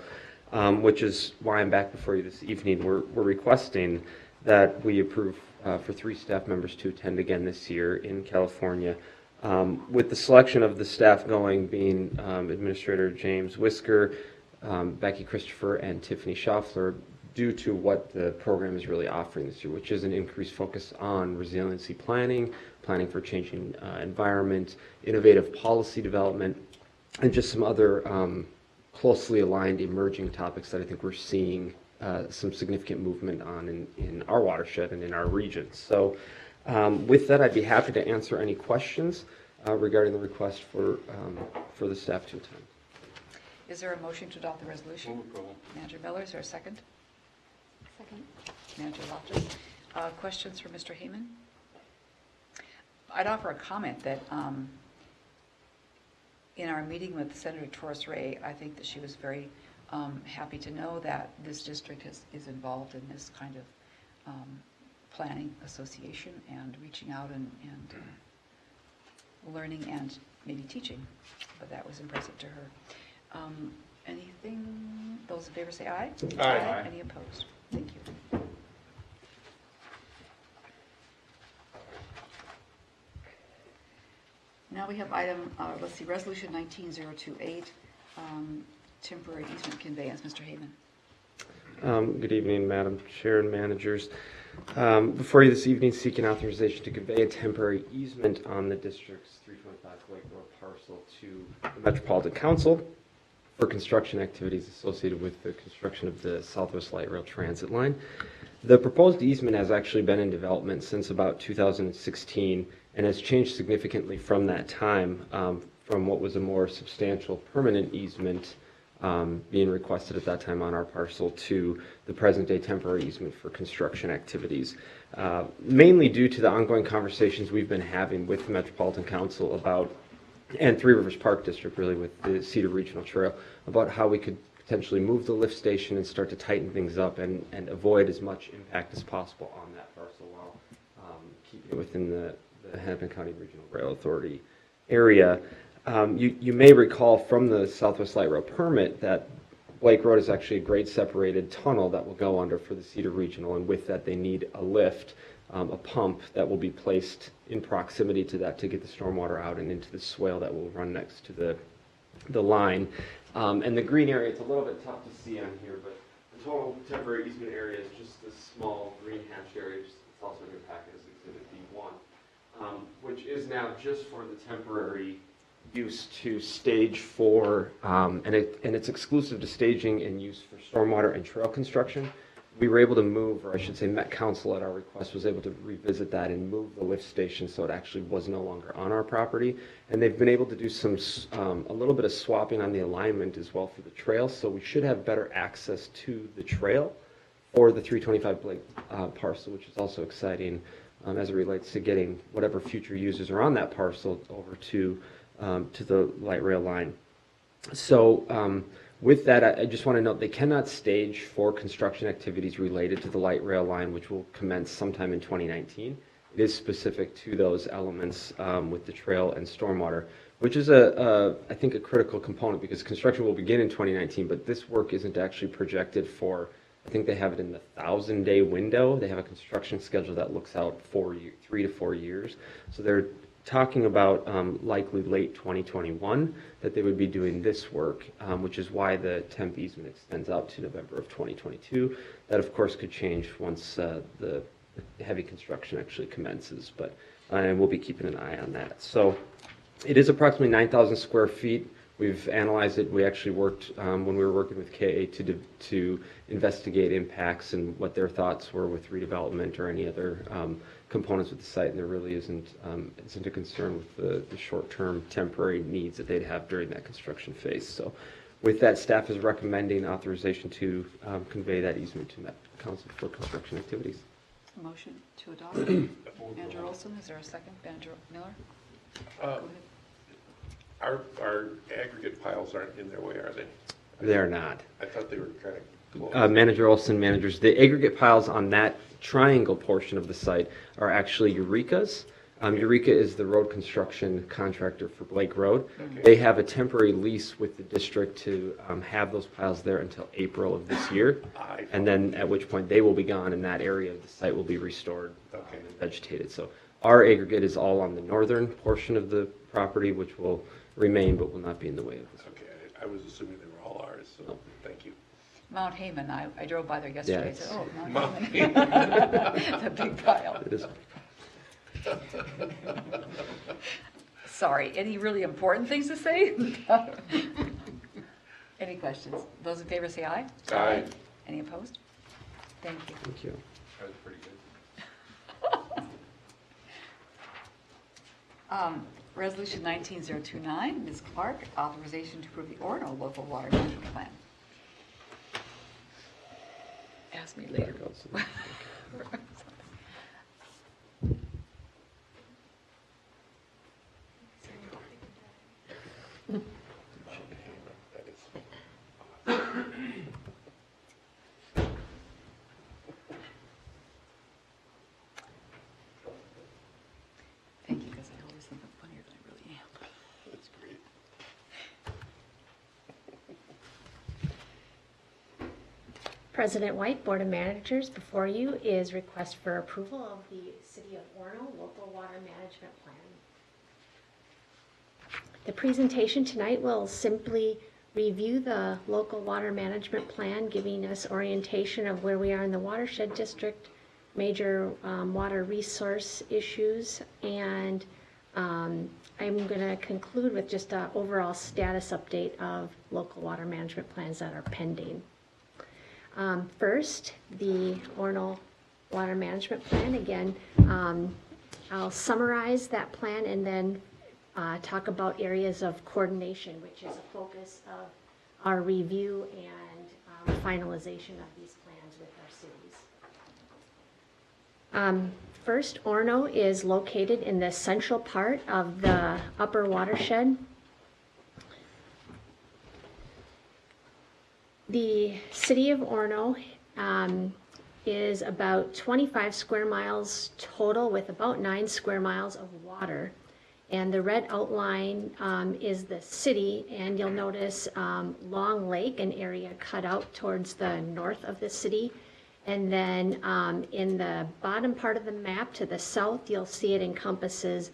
which is why I'm back before you this evening. We're requesting that we approve for 3 staff members to attend again this year in California. With the selection of the staff being Administrator James Whisker, Becky Christopher, and Tiffany Schaffler, due to what the program is really offering this year, which is an increased focus on resiliency planning, planning for changing environment, innovative policy development, and just some other closely aligned emerging topics that I think we're seeing some significant movement on in our watershed and in our region. So with that, I'd be happy to answer any questions regarding the request for the staff to attend. Is there a motion to adopt the resolution? Move approval. Manager Miller, is there a second? Second. Manager Loftus. Questions for Mr. Heyman? I'd offer a comment that in our meeting with Senator Torres Ray, I think that she was very happy to know that this district is involved in this kind of planning association and reaching out and learning and maybe teaching. But that was impressive to her. Anything, those in favor say aye. Aye. Any opposed? Thank you. Now we have item, let's see, Resolution 19028, temporary easement conveyance. Mr. Heyman. Good evening, Madam Chair and managers. Before you this evening, seeking authorization to convey a temporary easement on the district's 325 Lake Road parcel to the Metropolitan Council for construction activities associated with the construction of the Southwest Light Rail Transit line. The proposed easement has actually been in development since about 2016 and has changed significantly from that time, from what was a more substantial permanent easement being requested at that time on our parcel to the present-day temporary easement for construction activities, mainly due to the ongoing conversations we've been having with the Metropolitan Council about, and Three Rivers Park District really, with the Cedar Regional Trail, about how we could potentially move the lift station and start to tighten things up and avoid as much impact as possible on that parcel while keeping it within the Hennepin County Regional Rail Authority area. You may recall from the Southwest Light Rail permit that Blake Road is actually a grade separated tunnel that will go under for the Cedar Regional, and with that they need a lift, a pump that will be placed in proximity to that to get the stormwater out and into the swale that will run next to the line. And the green area, it's a little bit tough to see on here, but the total temporary easement area is just this small green hatched area. It's also in your packet as Exhibit B1, which is now just for the temporary use to stage for, and it's exclusive to staging and use for stormwater and trail construction. We were able to move, or I should say Met Council at our request was able to revisit that and move the lift station so it actually was no longer on our property. And they've been able to do some, a little bit of swapping on the alignment as well for the trail, so we should have better access to the trail for the 325 Blake parcel, which is also exciting as it relates to getting whatever future users are on that parcel over to the light rail line. So with that, I just want to note they cannot stage for construction activities related to the light rail line, which will commence sometime in 2019. It is specific to those elements with the trail and stormwater, which is I think a critical component because construction will begin in 2019, but this work isn't actually projected for, I think they have it in the 1,000-day window. They have a construction schedule that looks out 3 to 4 years. So they're talking about likely late 2021 that they would be doing this work, which is why the temp easement extends out to November of 2022. That, of course, could change once the heavy construction actually commences, but and we'll be keeping an eye on that. So it is approximately 9,000 square feet. We've analyzed it. We actually worked, when we were working with KA to investigate impacts and what their thoughts were with redevelopment or any other components with the site, and there really isn't a concern with the short-term temporary needs that they'd have during that construction phase. So with that, staff is recommending authorization to convey that easement to Met Council for construction activities. Motion to adopt. Manager Olson, is there a second? Manager Miller? Go ahead. Our aggregate piles aren't in their way, are they? They're not. I thought they were kind of close. Manager Olson, managers, the aggregate piles on that triangle portion of the site are actually Eureka's. Eureka is the road construction contractor for Blake Road. Okay. They have a temporary lease with the district to have those piles there until April of this year. And then at which point they will be gone and that area of the site will be restored Okay. and vegetated. So our aggregate is all on the northern portion of the property, which will remain but will not be in the way of this. Okay, I was assuming they were all ours, so thank you. Mount Haman, I drove by there yesterday. I Yes. said, oh, Mount Mount Haman. It's a big pile. It is. Sorry, any really important things to say? Any questions? Those in favor say aye. Aye. Any opposed? Thank you. Thank you. That was pretty good. Resolution 19029, Ms. Clark, authorization to approve the Orono Local Water Management Plan. As ask me later. That is Thank you, because I always think I'm funnier than I really am. That's great. President White, Board of Managers, before you is request for approval of the City of Orono Local Water Management Plan. The presentation tonight will simply review the local water management plan, giving us orientation of where we are in the watershed district, major water resource issues, and I'm going to conclude with just an overall status update of local water management plans that are pending. First, the Orono Water Management Plan. Again, I'll summarize that plan and then talk about areas of coordination, which is a focus of our review and finalization of these plans with our cities. First, Orono is located in the central part of the upper watershed. The city of Orono is about 25 square miles total, with about 9 square miles of water. And the red outline is the city, and you'll notice Long Lake, an area cut out towards the north of the city. And then in the bottom part of the map to the south, you'll see it encompasses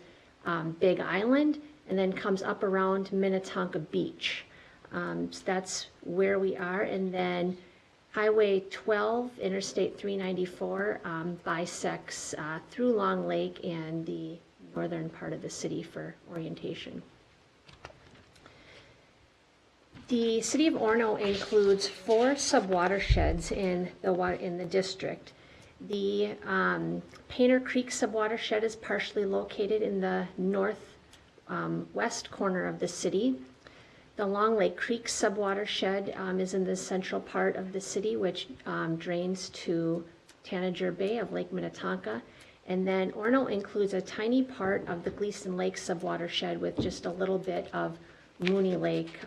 Big Island, and then comes up around Minnetonka Beach. So that's where we are. And then Highway 12, Interstate 394 bisects through Long Lake and the northern part of the city for orientation. The city of Orono includes 4 subwatersheds in the district. The Painter Creek subwatershed is partially located in the northwest corner of the city. The Long Lake Creek subwatershed is in the central part of the city, which drains to Tanager Bay of Lake Minnetonka. And then Orono includes a tiny part of the Gleason Lake subwatershed with just a little bit of Mooney Lake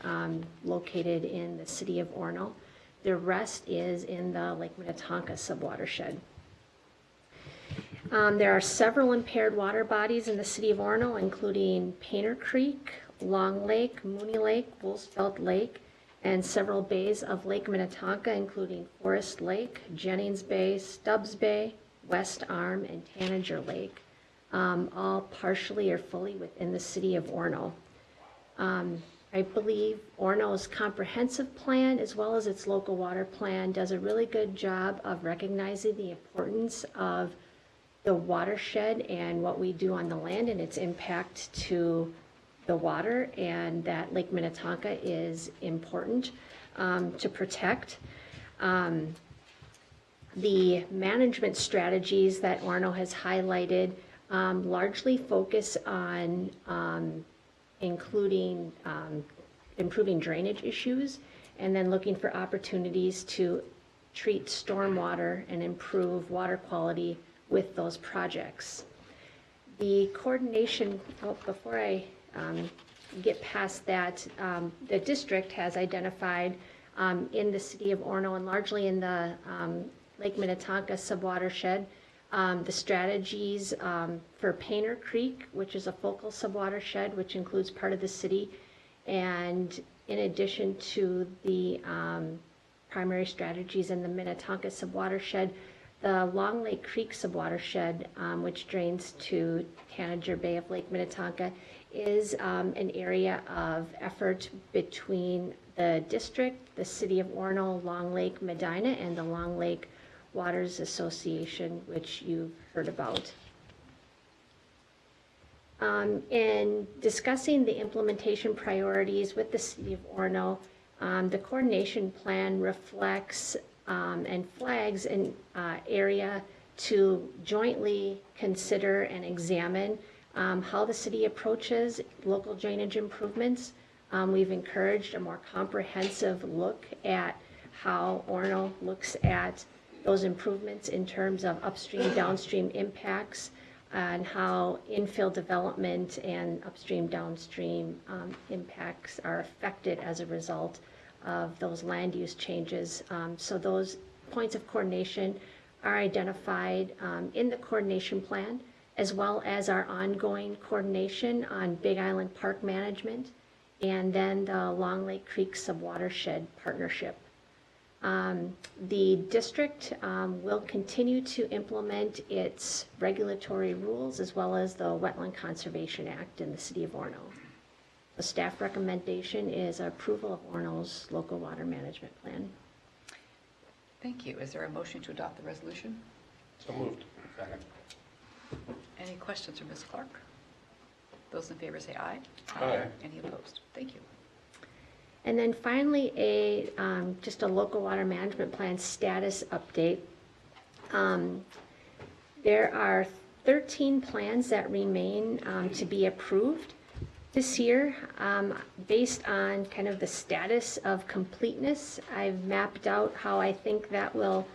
located in the city of Orono. The rest is in the Lake Minnetonka subwatershed. There are several impaired water bodies in the city of Orono, including Painter Creek, Long Lake, Mooney Lake, Wolfsfeld Lake, and several bays of Lake Minnetonka, including Forest Lake, Jennings Bay, Stubbs Bay, West Arm, and Tanager Lake, all partially or fully within the city of Orono. I believe Orono's comprehensive plan, as well as its local water plan, does a really good job of recognizing the importance of the watershed and what we do on the land and its impact to the water, and that Lake Minnetonka is important to protect. The management strategies that Orono has highlighted largely focus on including improving drainage issues, and then looking for opportunities to treat stormwater and improve water quality with those projects. The coordination, before I get past that, the district has identified in the city of Orono and largely in the Lake Minnetonka subwatershed, the strategies for Painter Creek, which is a focal subwatershed, which includes part of the city, and in addition to the primary strategies in the Minnetonka subwatershed, the Long Lake Creek subwatershed, which drains to Tanager Bay of Lake Minnetonka, is an area of effort between the district, the city of Orono, Long Lake Medina, and the Long Lake Waters Association, which you've heard about. In discussing the implementation priorities with the city of Orono, the coordination plan reflects and flags an area to jointly consider and examine how the city approaches local drainage improvements. We've encouraged a more comprehensive look at how Orono looks at those improvements in terms of upstream, downstream impacts, and how infill development and upstream, downstream impacts are affected as a result of those land use changes. So those points of coordination are identified in the coordination plan, as well as our ongoing coordination on Big Island Park management, and then the Long Lake Creek Subwatershed Partnership. The district will continue to implement its regulatory rules as well as the Wetland Conservation Act in the city of Orono. The staff recommendation is approval of Orono's local water management plan. Thank you. Is there a motion to adopt the resolution? So moved. Second. Any questions for Ms. Clark? Those in favor say aye. Aye. Any opposed? Thank you. And then finally, just a local water management plan status update. There are 13 plans that remain to be approved this year. Based on kind of the status of completeness, I've mapped out how I think that will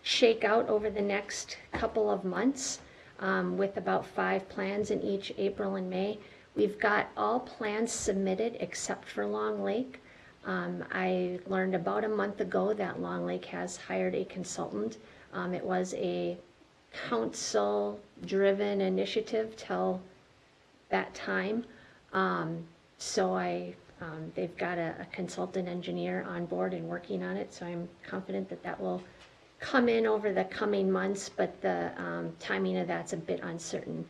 shake out over the next couple of months, with about 5 plans in each April and May. We've got all plans submitted except for Long Lake. I learned about a month ago that Long Lake has hired a consultant. It was a council-driven initiative till that time. So they've got a consultant engineer on board and working on it, so I'm confident that that will come in over the coming months, but the timing of that's a bit uncertain.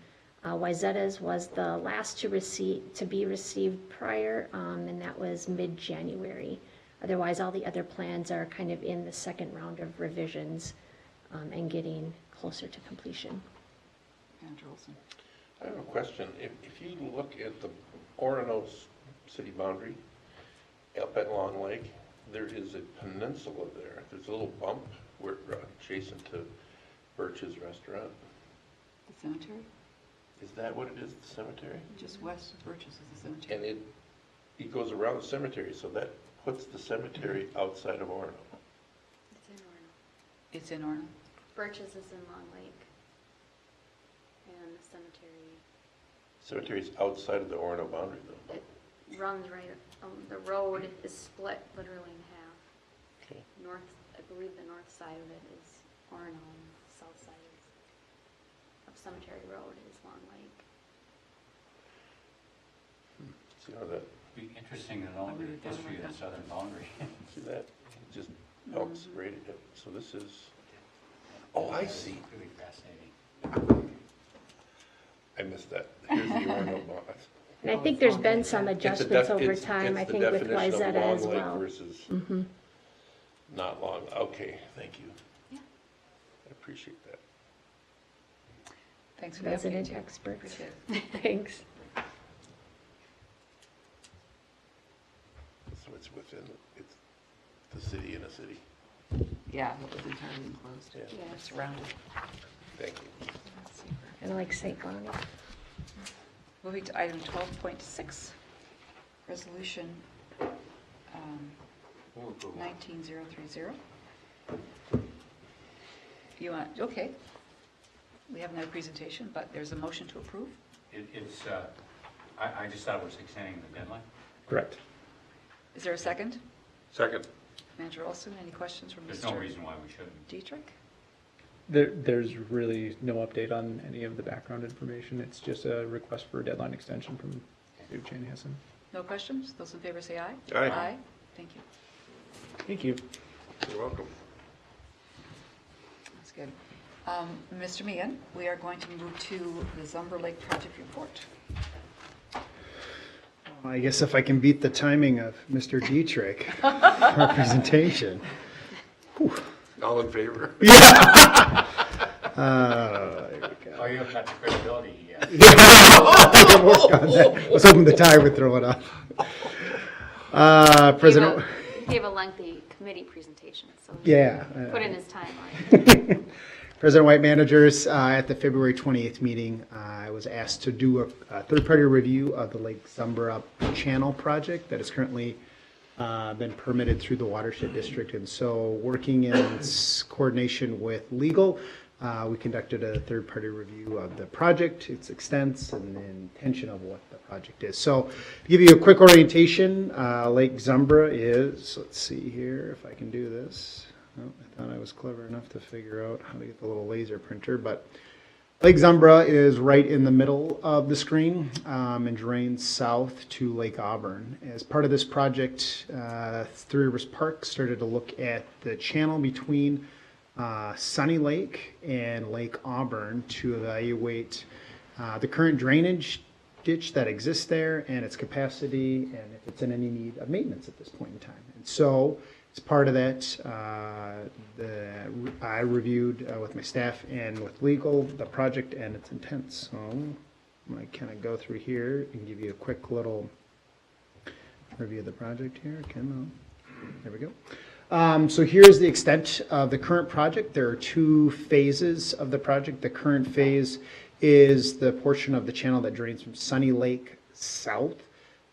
Wyzetta's was the last to be received prior, and that was mid-January. Otherwise, all the other plans are kind of in the second round of revisions and getting closer to completion. Manager Olson. I have a question. If you look at the Orono city boundary up at Long Lake, there is a peninsula there. There's a little bump where adjacent to Birch's Restaurant. The cemetery? Is that what it is, the cemetery? Just west of Birch's is the cemetery. And it goes around the cemetery, so that puts the cemetery outside of Orono. It's in Orono. It's in Orono? Birches is in Long Lake. And the cemetery, Cemetery's outside of the Orono boundary, though. it runs right, the road is split literally in half. Okay. North, I believe the north side of it is Orono, and the south side of Cemetery Road is Long Lake. See how that, Be interesting to know the history of the southern boundary. see that? It just helps right it. So this is, oh, I see. Really fascinating. I missed that. Here's the Orono box. And I think there's been some adjustments over It's time, I the think with definition of Wyzetta as Long Lake well. versus Mhm. not long. Okay, thank you. Yeah. I appreciate that. Thanks for the update, Resident too. experts. Appreciate it. Thanks. So it's within, it's the city in a city. Yeah, it was entirely enclosed. Yeah. Yeah. It's surrounded. Thank you. Let's see. And like St. Bonnie. Moving to item 12.6, resolution Move approval. 19030. You want, okay. We haven't had a presentation, but there's a motion to approve. It's, I just thought it was extending the deadline. Correct. Is there a second? Second. Manager Olson, any questions from There's Mr. no reason why we shouldn't. Dietrich? There's really no update on any of the background information. It's just a request for a deadline extension from Sue Chanhassen. No questions? Those in favor say aye. Aye. Aye. Thank you. Thank you. You're welcome. That's good. Mr. Meehan, we are going to move to the Zumber Lake project report. I guess if I can beat the timing of Mr. Dietrich, our presentation. All in favor? There we go. Oh, you haven't got the credibility yet. I almost got that. I was hoping the tie would throw it off. President. He gave a lengthy committee presentation, so he Yeah. put in his timeline. President White, managers, at the February 28th meeting, I was asked to do a third-party review of the Lake Zumber Channel project that is currently been permitted through the watershed district. And so working in coordination with legal, we conducted a third-party review of the project, its extents, and the intention of what the project is. So to give you a quick orientation, Lake Zumbra is, let's see here if I can do this. Oh, I thought I was clever enough to figure out how to get the little laser printer, but Lake Zumbra is right in the middle of the screen and drains south to Lake Auburn. As part of this project, Three Rivers Park started to look at the channel between Sunny Lake and Lake Auburn to evaluate the current drainage ditch that exists there and its capacity and if it's in any need of maintenance at this point in time. And so as part of that, I reviewed with my staff and with legal the project and its intent. So I'm going to kind of go through here and give you a quick little review of the project here. There we go. So here's the extent of the current project. There are two phases of the project. The current phase is the portion of the channel that drains from Sunny Lake south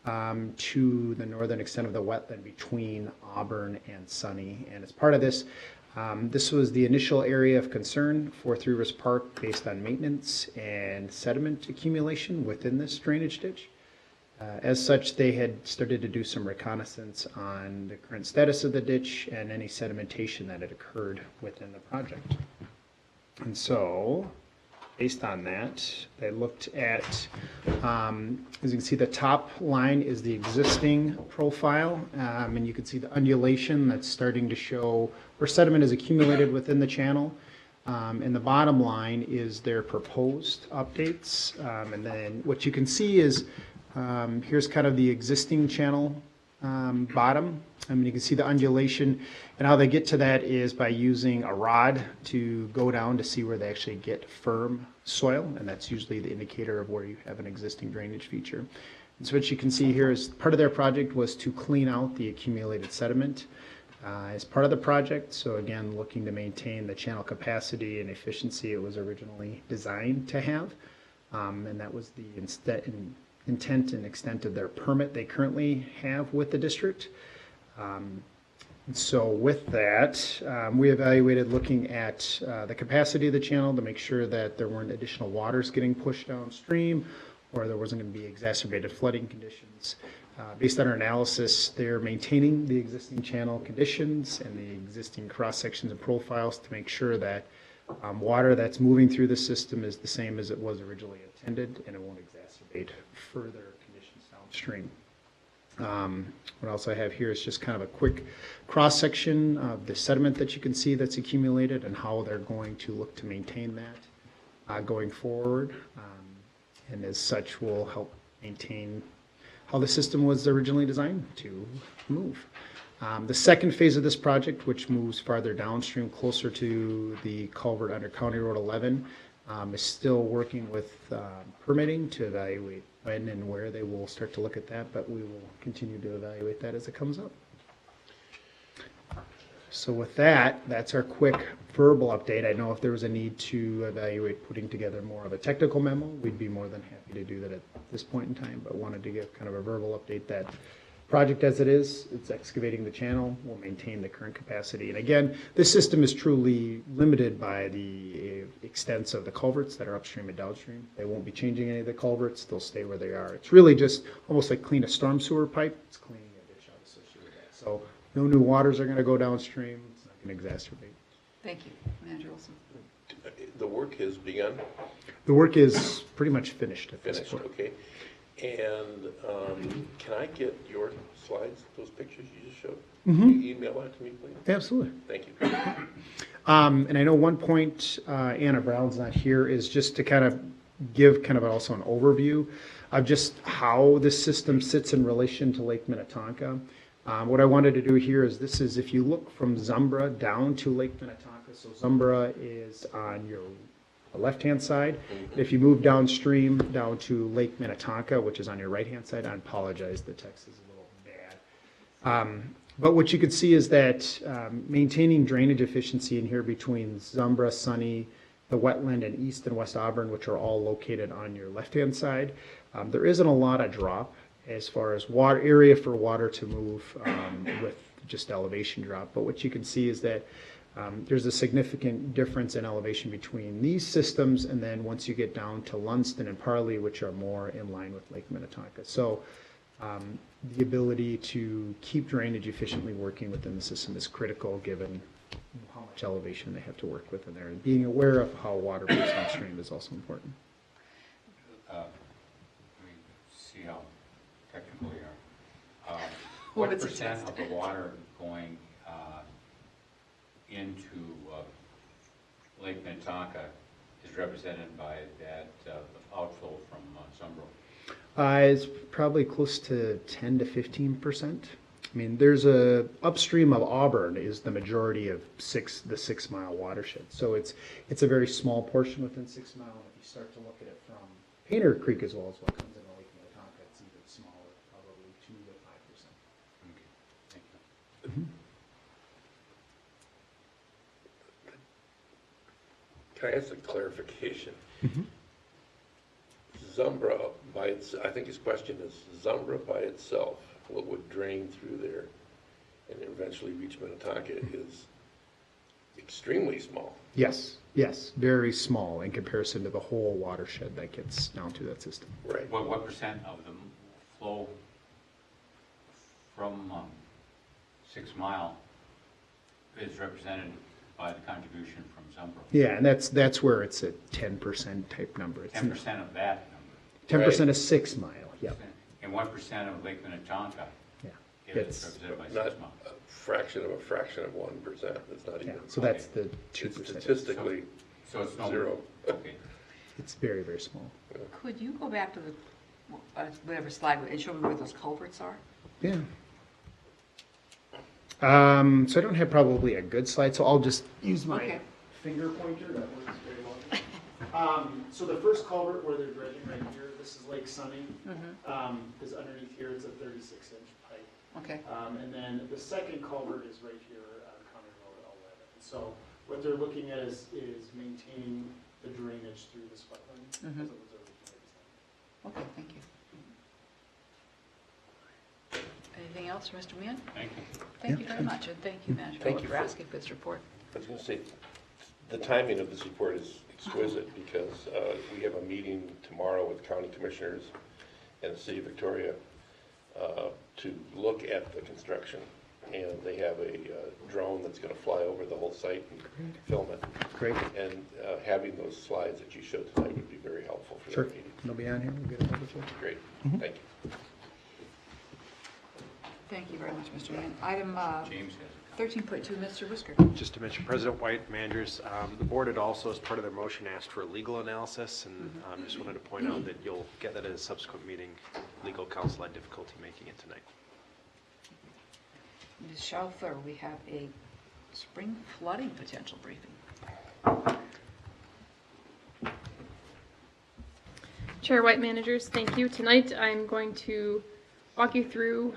to the northern extent of the wetland between Auburn and Sunny. And as part of this, this was the initial area of concern for Three Rivers Park based on maintenance and sediment accumulation within this drainage ditch. As such, they had started to do some reconnaissance on the current status of the ditch and any sedimentation that had occurred within the project. And so, based on that, they looked at, as you can see, the top line is the existing profile, and you can see the undulation that's starting to show where sediment is accumulated within the channel. And the bottom line is their proposed updates. And then what you can see is, here's kind of the existing channel bottom. I mean, you can see the undulation, and how they get to that is by using a rod to go down to see where they actually get firm soil, and that's usually the indicator of where you have an existing drainage feature. And so what you can see here is part of their project was to clean out the accumulated sediment as part of the project. So again, looking to maintain the channel capacity and efficiency it was originally designed to have, and that was the intent and extent of their permit they currently have with the district. So with that, we evaluated looking at the capacity of the channel to make sure that there weren't additional waters getting pushed downstream or there wasn't going to be exacerbated flooding conditions. Based on our analysis, they're maintaining the existing channel conditions and the existing cross sections and profiles to make sure that water that's moving through the system is the same as it was originally intended and it won't exacerbate further conditions downstream. What else I have here is just kind of a quick cross section of the sediment that you can see that's accumulated and how they're going to look to maintain that going forward. And as such will help maintain how the system was originally designed to move. The second phase of this project, which moves farther downstream closer to the culvert under County Road 11, is still working with permitting to evaluate when and where they will start to look at that, but we will continue to evaluate that as it comes up. So with that, that's our quick verbal update. I know if there was a need to evaluate putting together more of a technical memo, we'd be more than happy to do that at this point in time, but wanted to give kind of a verbal update that project as it is, it's excavating the channel, will maintain the current capacity. And again, this system is truly limited by the extents of the culverts that are upstream and downstream. They won't be changing any of the culverts, they'll stay where they are. It's really just almost like clean a storm sewer pipe, it's cleaning a ditch out associated with that. So no new waters are going to go downstream, it's not going to exacerbate. Thank you, Manager Olson. The work has begun? The work is pretty much finished at this point. Okay. And can I get your slides, those pictures you just showed? Can you email that to me, please? Absolutely. Thank you. And I know one point, Anna Brown's not here, is just to kind of give kind of also an overview of just how this system sits in relation to Lake Minnetonka. What I wanted to do here is this is if you look from Zumbra down to Lake Minnetonka, so Zumbra is on your left-hand side. If you move downstream down to Lake Minnetonka, which is on your right-hand side, I apologize, the text is a little bad. But what you can see is that maintaining drainage efficiency in here between Zumbra, Sunny, the wetland, and East and West Auburn, which are all located on your left-hand side, there isn't a lot of drop as far as water area for water to move with just elevation drop. But what you can see is that there's a significant difference in elevation between these systems and then once you get down to Lunston and Parley, which are more in line with Lake Minnetonka. So the ability to keep drainage efficiently working within the system is critical given how much elevation they have to work with in there. And being aware of how water moves downstream is also important. We see how technical you are. What it's a percent test. of the water going into Lake Minnetonka is represented by that outflow from Zumbro? It's probably close to 10 to 15%. I mean, there's upstream of Auburn is the majority of the 6 Mile watershed. So it's a very small portion within 6 Mile. If you start to look at it from Painter Creek as well as what comes into Lake Minnetonka, it's even smaller, probably 2 to 5%. Okay, thank you. Can I ask a clarification? Zumbro I think his question is, Zumbro by itself, what would drain through there and eventually reach Minnetonka is extremely small. Yes, very small in comparison to the whole watershed that gets down through that system. Right. What percent of the flow from 6 Mile is represented by the contribution from Zumbro? Yeah, and that's where it's a 10% type number. 10% of that number. 10% of 6 Mile, yep. And 1% of Lake Minnetonka Yeah. is It's represented by 6 Not Mile. a fraction of 1%. It's not Yeah, even. so that's the It's 2%. statistically So it's no. zero. Okay. It's very, very small. Could you go back to the, whatever slide, and show me where those culverts are? Yeah. So I don't have probably a good slide, so I'll just use my Okay. finger pointer. That works very well. So the first culvert where they're dredging right here, this is Lake Sunny. Because underneath here it's a 36-inch pipe. Okay. And then the second culvert is right here on County Road 11. So what they're looking at is maintaining the drainage through this wetland. As it was originally designed. Okay, thank you. Anything else for Mr. Meehan? Thank you. Thank you very much, and thank you, Manager Thank you for for- asking for this report. I was going to say, the timing of this report is exquisite because we have a meeting tomorrow with county commissioners and the city of Victoria to look at the construction. And they have a drone that's going to fly over the whole site and film it. Great. And having those slides that you showed tonight would be very helpful for Sure. that meeting. They'll be on here. We'll get it over to you. Great, thank you. Thank you very much, Mr. Meehan. Item James has 13.2, Mr. Whisker. Just to mention, President White, managers, the board had also, as part of their motion, asked for a legal analysis, and just wanted to point out that you'll get that at a subsequent meeting. Legal counsel had difficulty making it tonight. Ms. Schaufler, we have a spring flooding potential briefing. Chair White, managers, thank you. Tonight, I'm going to walk you through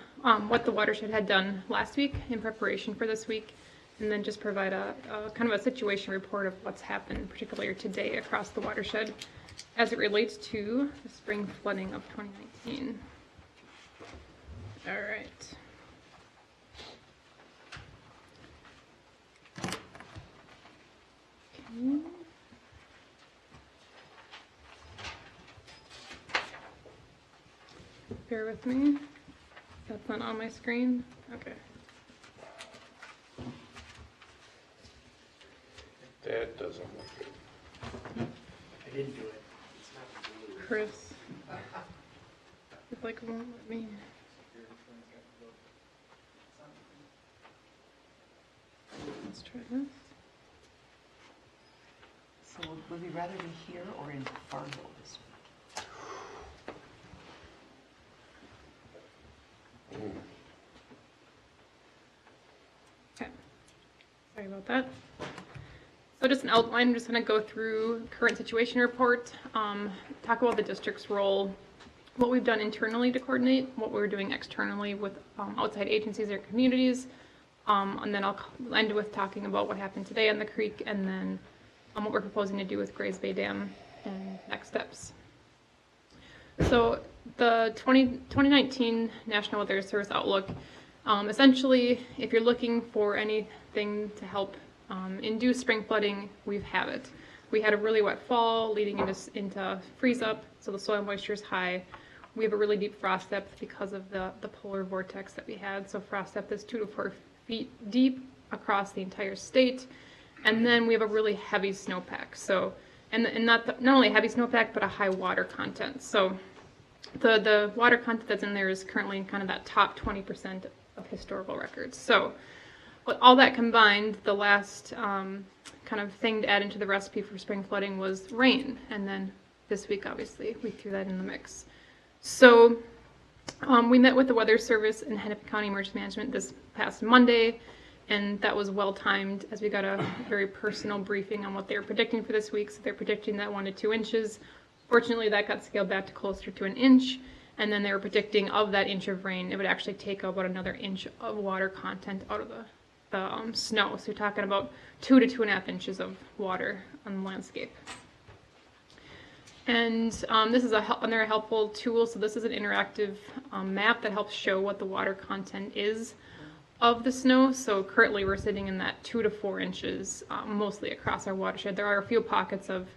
what the watershed had done last week in preparation for this week, and then just provide a kind of a situation report of what's happened, particularly today across the watershed as it relates to the spring flooding of 2019. All right. Okay. Bear with me. That's not on my screen. Okay. That doesn't look good. I didn't do it. Chris. It like won't let me. Let's try this. So would we rather be here or in Fargo this week? Okay. Sorry about that. So just an outline, I'm just going to go through current situation report, talk about the district's role, what we've done internally to coordinate, what we're doing externally with outside agencies or communities, and then I'll end with talking about what happened today on the creek, and then what we're proposing to do with Grays Bay Dam and next steps. So the 2019 National Weather Service Outlook, essentially, if you're looking for anything to help induce spring flooding, we have it. We had a really wet fall leading into freeze up, so the soil moisture is high. We have a really deep frost depth because of the polar vortex that we had. So frost depth is 2 to 4 feet deep across the entire state. And then we have a really heavy snowpack. So, and not only heavy snowpack, but a high water content. So the water content that's in there is currently in kind of that top 20% of historical records. So with all that combined, the last kind of thing to add into the recipe for spring flooding was rain. And then this week, obviously, we threw that in the mix. So we met with the Weather Service and Hennepin County Emergency Management this past Monday, and that was well timed as we got a very personal briefing on what they were predicting for this week. So they're predicting that 1 to 2 inches. Fortunately, that got scaled back to closer to 1 inch, and then they were predicting of that inch of rain, it would actually take about another inch of water content out of the snow. So you're talking about 2 to 2.5 inches of water on the landscape. And this is another helpful tool. So this is an interactive map that helps show what the water content is of the snow. So currently we're sitting in that 2 to 4 inches, mostly across our watershed. There are a few pockets of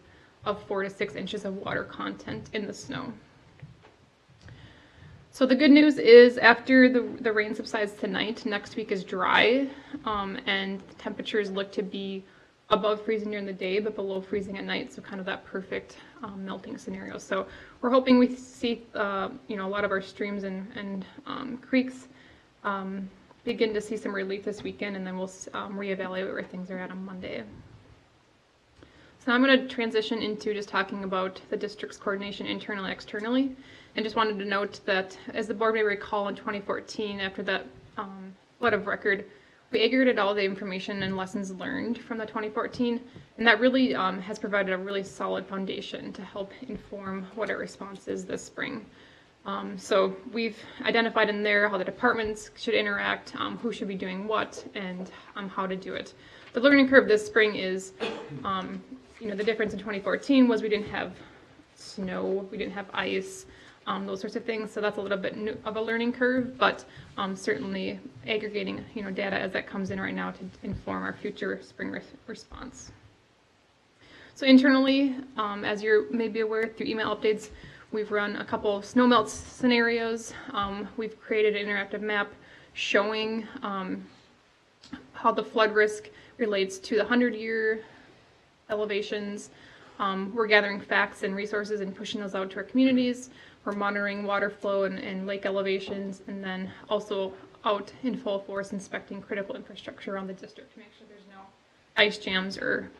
4 to 6 inches of water content in the snow. So the good news is after the rain subsides tonight, next week is dry, and the temperatures look to be above freezing during the day, but below freezing at night, so kind of that perfect melting scenario. So we're hoping we see a lot of our streams and creeks begin to see some relief this weekend, and then we'll reevaluate where things are at on Monday. So now I'm going to transition into just talking about the district's coordination internally and externally, and just wanted to note that, as the board may recall, in 2014, after that flood of record, we aggregated all the information and lessons learned from the 2014, and that really has provided a really solid foundation to help inform what our response is this spring. So we've identified in there how the departments should interact, who should be doing what, and how to do it. The learning curve this spring is, the difference in 2014 was we didn't have snow, we didn't have ice, those sorts of things. So that's a little bit of a learning curve, but certainly aggregating data as that comes in right now to inform our future spring response. So internally, as you're maybe aware through email updates, we've run a couple of snow melt scenarios. We've created an interactive map showing how the flood risk relates to the 100-year elevations. We're gathering facts and resources and pushing those out to our communities. We're monitoring water flow and lake elevations, and then also out in full force inspecting critical infrastructure around the district to make sure there's no ice jams or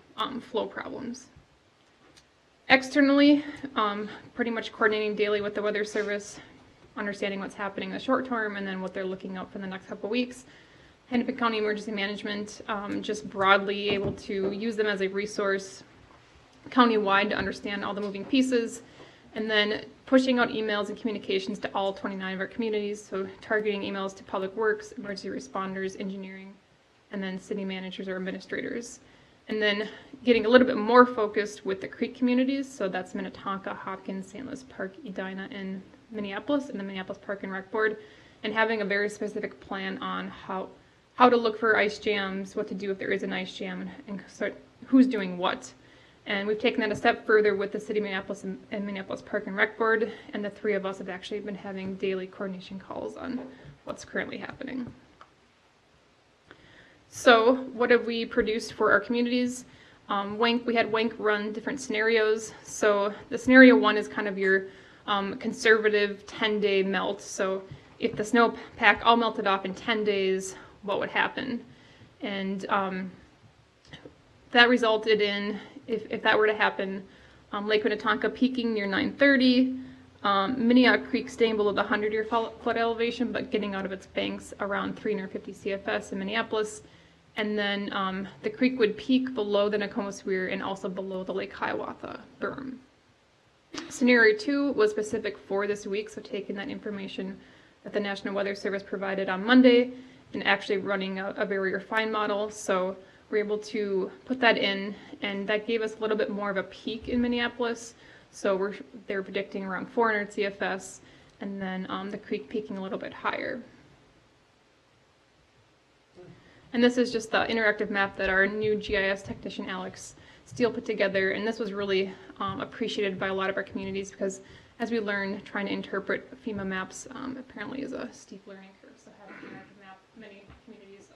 flow problems. Externally, pretty much coordinating daily with the Weather Service, understanding what's happening in the short term and then what they're looking out for the next couple of weeks. Hennepin County Emergency Management, just broadly able to use them as a resource countywide to understand all the moving pieces, and then pushing out emails and communications to all 29 of our communities, so targeting emails to Public Works, emergency responders, engineering, and then city managers or administrators. And then getting a little bit more focused with the creek communities, so that's Minnetonka, Hopkins, St. Louis Park, Edina, and Minneapolis, and the Minneapolis Park and Rec Board, and having a very specific plan on how to look for ice jams, what to do if there is an ice jam, and start who's doing what. And we've taken that a step further with the City of Minneapolis and Minneapolis Park and Rec Board, and the three of us have actually been having daily coordination calls on what's currently happening. So what have we produced for our communities? We had WENC run different scenarios. So the scenario 1 is kind of your conservative 10-day melt. So if the snowpack all melted off in 10 days, what would happen? And that resulted in, if that were to happen, Lake Minnetonka peaking near 930, Minnehaha Creek staying below the 100-year flood elevation, but getting out of its banks around 350 CFS in Minneapolis. And then the creek would peak below the Nokomis Weir and also below the Lake Hiawatha berm. Scenario 2 was specific for this week, so taking that information that the National Weather Service provided on Monday and actually running a very refined model. So we're able to put that in, and that gave us a little bit more of a peak in Minneapolis. So they're predicting around 400 CFS, and then the creek peaking a little bit higher. And this is just the interactive map that our new GIS technician, Alex Steele, put together. And this was really appreciated by a lot of our communities because as we learn, trying to interpret FEMA maps apparently is a steep learning curve. So having an interactive map, many communities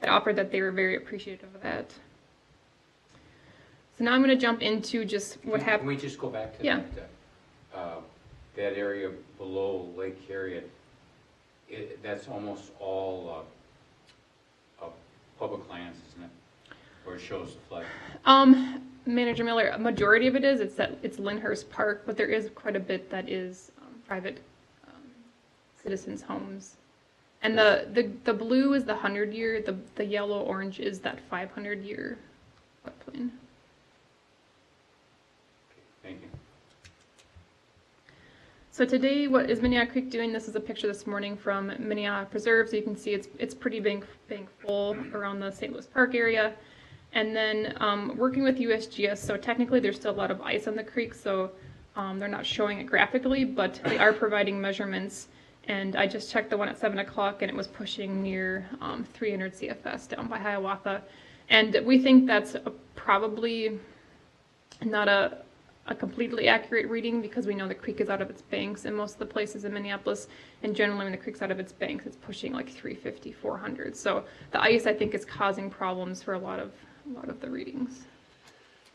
that offered that, they were very appreciative of that. So now I'm going to jump into just what happened. Can we just go back to Yeah. that area below Lake Harriet? That's almost all public lands, isn't it? Or it shows the flood? Manager Miller, a majority of it is. It's Lyndhurst Park, but there is quite a bit that is private citizens' homes. And the blue is the 100-year. The yellow orange is that 500-year floodplain. Thank you. So today, what is Minnehaha Creek doing? This is a picture this morning from Minnehaha Preserve. So you can see it's pretty bank full around the St. Louis Park area. And then working with USGS, so technically there's still a lot of ice on the creek, so they're not showing it graphically, but they are providing measurements. And I just checked the one at 7 o'clock, and it was pushing near 300 CFS down by Hiawatha. And we think that's probably not a completely accurate reading because we know the creek is out of its banks in most of the places in Minneapolis, and generally when the creek's out of its banks, it's pushing like 350, 400. So the ice, I think, is causing problems for a lot of the readings.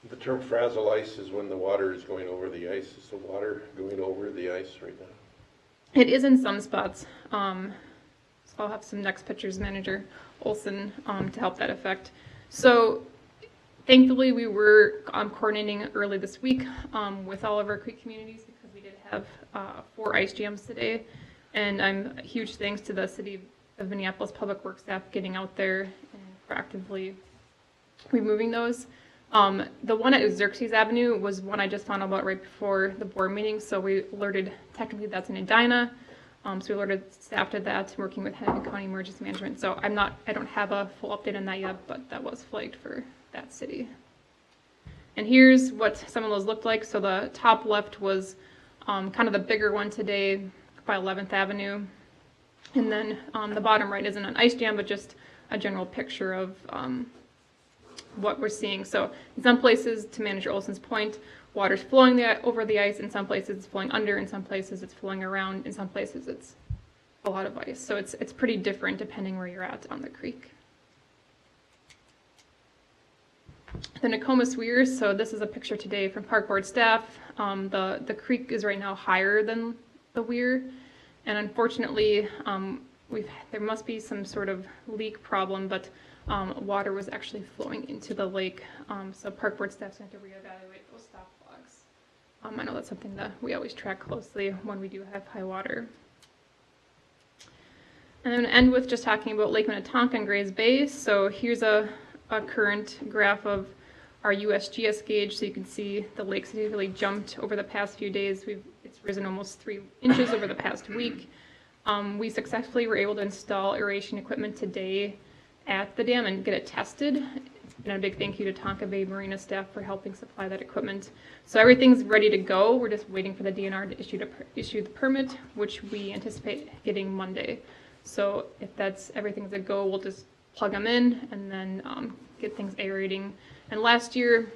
The term frazzle ice is when the water is going over the ice. Is the water going over the ice right now? It is in some spots. So I'll have some next pictures, Manager Olson, to help that effect. So thankfully, we were coordinating early this week with all of our creek communities because we did have 4 ice jams today. And I'm huge thanks to the City of Minneapolis Public Works staff getting out there and proactively removing those. The one at Xerxes Avenue was one I just found out about right before the board meeting, so we alerted, technically that's in Edina, so we alerted staff to that, working with Hennepin County Emergency Management. So I don't have a full update on that yet, but that was flagged for that city. And here's what some of those looked like. So the top left was kind of the bigger one today by 11th Avenue. And then the bottom right isn't an ice jam, but just a general picture of what we're seeing. So in some places, to Manager Olson's point, water's flowing over the ice. In some places it's flowing under. In some places it's flowing around. In some places it's a lot of ice. So it's pretty different depending where you're at on the creek. The Nokomis Weirs, so this is a picture today from Park Board staff. The creek is right now higher than the weir, and unfortunately there must be some sort of leak problem, but water was actually flowing into the lake, so Park Board staff's going to have to reevaluate those stop logs. I know that's something that we always track closely when we do have high water. And I'm going to end with just talking about Lake Minnetonka and Grays Bay. So here's a current graph of our USGS gauge, so you can see the lake significantly jumped over the past few days. It's risen almost 3 inches over the past week. We successfully were able to install aeration equipment today at the dam and get it tested. And a big thank you to Tonka Bay Marina staff for helping supply that equipment. So everything's ready to go. We're just waiting for the DNR to issue the permit, which we anticipate getting Monday. So if everything's a go, we'll just plug them in and then get things aerating. And last year,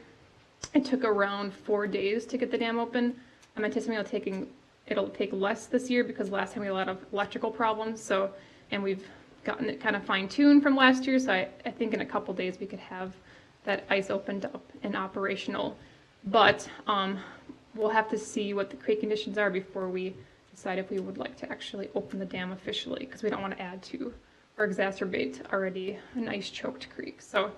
it took around 4 days to get the dam open. I'm anticipating it'll take less this year because last time we had a lot of electrical problems. So, and we've gotten it kind of fine-tuned from last year. So I think in a couple days we could have that ice opened up and operational. But we'll have to see what the creek conditions are before we decide if we would like to actually open the dam officially, because we don't want to add to or exacerbate already an ice-choked creek. So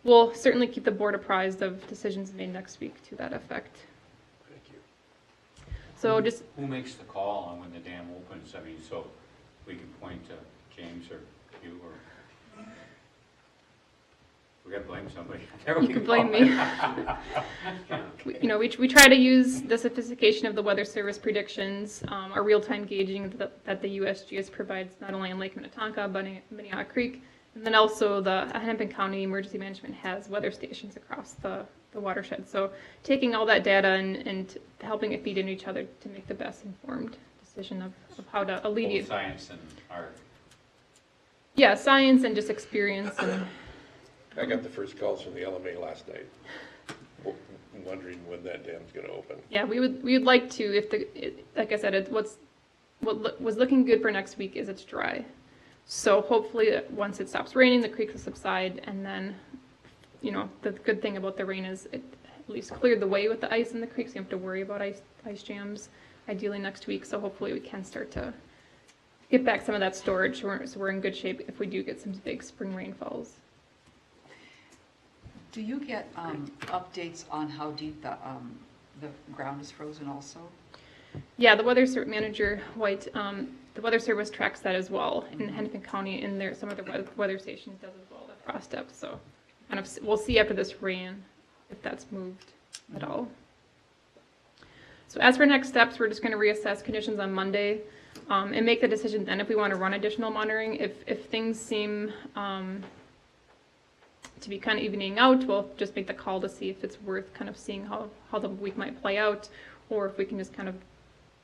we'll certainly keep the board apprised of decisions made next week to that effect. Thank you. So just Who makes the call on when the dam opens? I mean, so we can point to James or you, or we got to blame somebody. you can blame me. We try to use the sophistication of the Weather Service predictions, our real-time gauging that the USGS provides not only in Lake Minnetonka but in Minnehaha Creek, and then also the Hennepin County Emergency Management has weather stations across the watershed. So taking all that data and helping it feed into each other to make the best informed decisions. decision of how to Both alleviate. science and art. Yeah, science and just experience and, I got the first calls from the LMA last night, wondering when that dam's gonna open. yeah, we would like to, if like I said, what was looking good for next week is it's dry. So hopefully, once it stops raining, the creek will subside, and then, you know, the good thing about the rain is it at least cleared the way with the ice in the creek, so you don't have to worry about ice jams, ideally next week. So hopefully we can start to get back some of that storage, so we're in good shape if we do get some big spring rainfalls. Do you get updates on how deep the ground is frozen also? Yeah, the Manager White, the Weather Service tracks that as well in Hennepin County, and some of the weather stations does as well, the frost depth. So kind of we'll see after this rain if that's moved at all. So as for next steps, we're just going to reassess conditions on Monday and make the decision then if we want to run additional monitoring. If things seem to be kind of evening out, we'll just make the call to see if it's worth kind of seeing how the week might play out, or if we can just kind of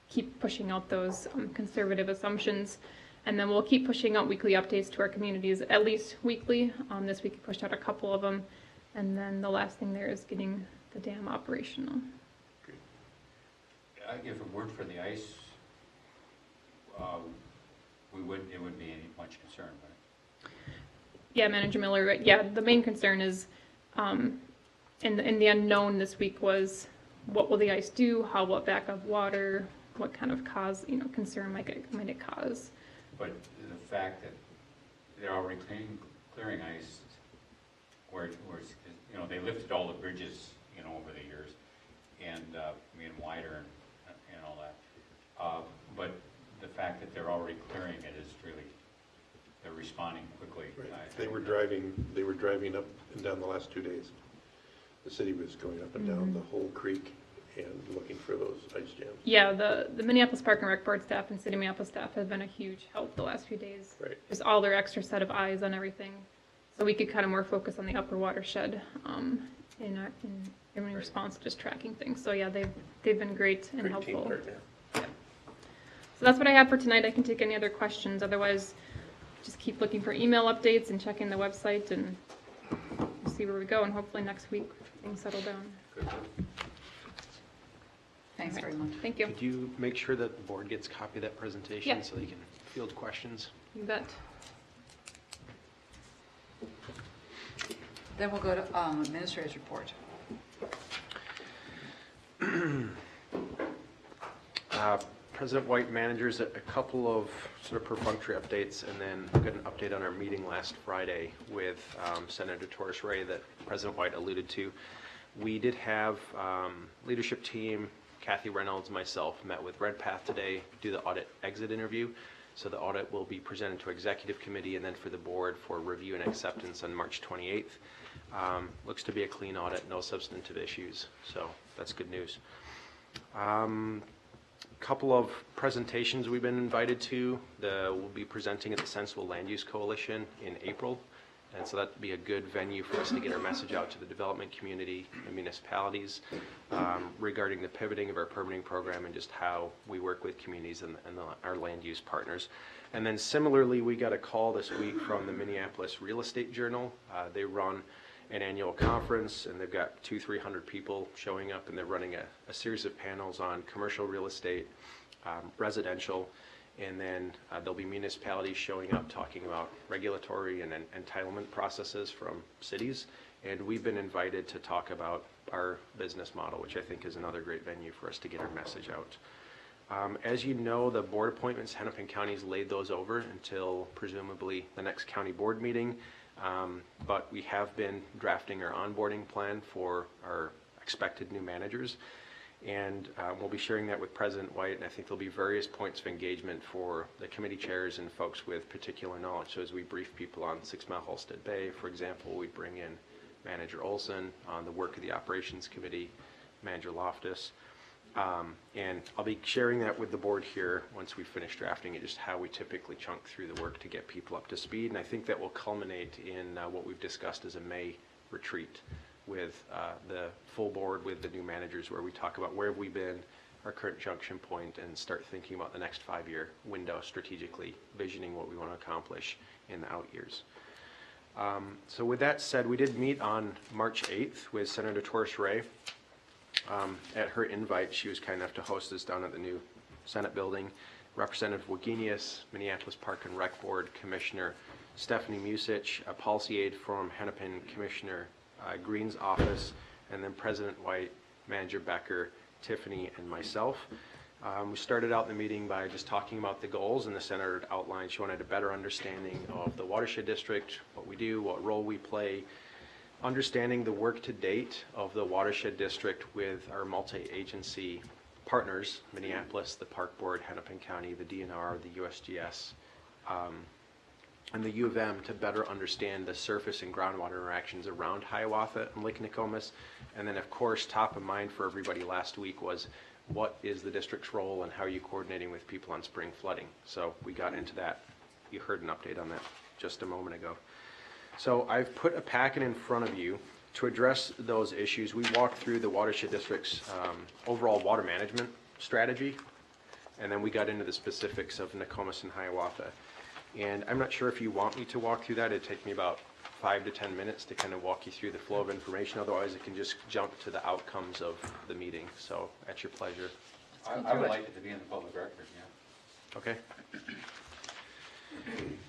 keep pushing out those conservative assumptions. And then we'll keep pushing out weekly updates to our communities, at least weekly. This week we pushed out a couple of them. And then the last thing there is getting the dam operational. If it weren't for the ice, it wouldn't be any much concern, right? Yeah, Manager Miller, right? Yeah, the main concern is, in the unknown this week was, what will the ice do? How will it back up water? What kind of concern might it cause? But the fact that they're already clearing ice, where they lifted all the bridges, over the years, and being wider and all that. But the fact that they're already clearing it is really, they're responding quickly. Right. They were driving up and down the last 2 days. The city was going up and down the whole creek and looking for those ice jams. Yeah, the Minneapolis Park and Rec Board staff and City of Minneapolis staff have been a huge help the last few days. Right. Just all their extra set of eyes on everything, so we could kind of more focus on the upper watershed in response to just tracking things. So yeah, they've been great and helpful. Team partner. So that's what I have for tonight. I can take any other questions. Otherwise, just keep looking for email updates and checking the website and see where we go. And hopefully next week things settle down. Good. Thanks very much. Thank you. Could you make sure that the board gets a copy of that presentation Yeah. so they can field questions? You bet. Then we'll go to Administrator's report. President White, managers, a couple of sort of perfunctory updates, and then we got an update on our meeting last Friday with Senator Torres Ray that President White alluded to. We did have leadership team, Kathy Reynolds, myself, met with Redpath today, do the audit exit interview. So the audit will be presented to executive committee and then for the board for review and acceptance on March 28th. Looks to be a clean audit, no substantive issues, so that's good news. Couple of presentations we've been invited to. We'll be presenting at the Sensible Land Use Coalition in April, and so that'd be a good venue for us to get our message out to the development community and municipalities regarding the pivoting of our permitting program and just how we work with communities and our land use partners. And then similarly, we got a call this week from the Minneapolis Real Estate Journal. They run an annual conference, and they've got 200-300 people showing up, and they're running a series of panels on commercial real estate, residential, and then there'll be municipalities showing up talking about regulatory and entitlement processes from cities. And we've been invited to talk about our business model, which I think is another great venue for us to get our message out. As you know, the board appointments, Hennepin County's laid those over until presumably the next county board meeting. But we have been drafting our onboarding plan for our expected new managers. And we'll be sharing that with President White, and I think there'll be various points of engagement for the committee chairs and folks with particular knowledge. So as we brief people on 6 Mile Halsted Bay, for example, we bring in Manager Olson on the work of the Operations Committee, Manager Loftus. And I'll be sharing that with the board here once we finish drafting it, just how we typically chunk through the work to get people up to speed. And I think that will culminate in what we've discussed as a May retreat with the full board, with the new managers, where we talk about where have we been, our current junction point and start thinking about the next 5-year window strategically, visioning what we want to accomplish in the out years. So with that said, we did meet on March 8th with Senator Torres Ray. At her invite, she was kind enough to host us down at the new Senate building. Representative Wagenius, Minneapolis Park and Rec Board Commissioner Stephanie Musich, a policy aide from Hennepin Commissioner Green's office, and then President White, Manager Becker, Tiffany, and myself. We started out the meeting by just talking about the goals, and the Senator outlined she wanted a better understanding of the watershed district, what we do, what role we play, understanding the work to date of the watershed district with our multi-agency partners, Minneapolis, the Park Board, Hennepin County, the DNR, the USGS, and the U of M, to better understand the surface and groundwater interactions around Hiawatha and Lake Nokomis. And then, of course, top of mind for everybody last week was what is the district's role and how are you coordinating with people on spring flooding? So we got into that. You heard an update on that just a moment ago. So I've put a packet in front of you to address those issues. We walked through the watershed district's overall water management strategy, and then we got into the specifics of Nokomis and Hiawatha. And I'm not sure if you want me to walk through that. It'd take me about 5 to 10 minutes to kind of walk you through the flow of information. Otherwise, I can just jump to the outcomes of the meeting. So at your pleasure. I would like it to be in the public record, yeah. Okay.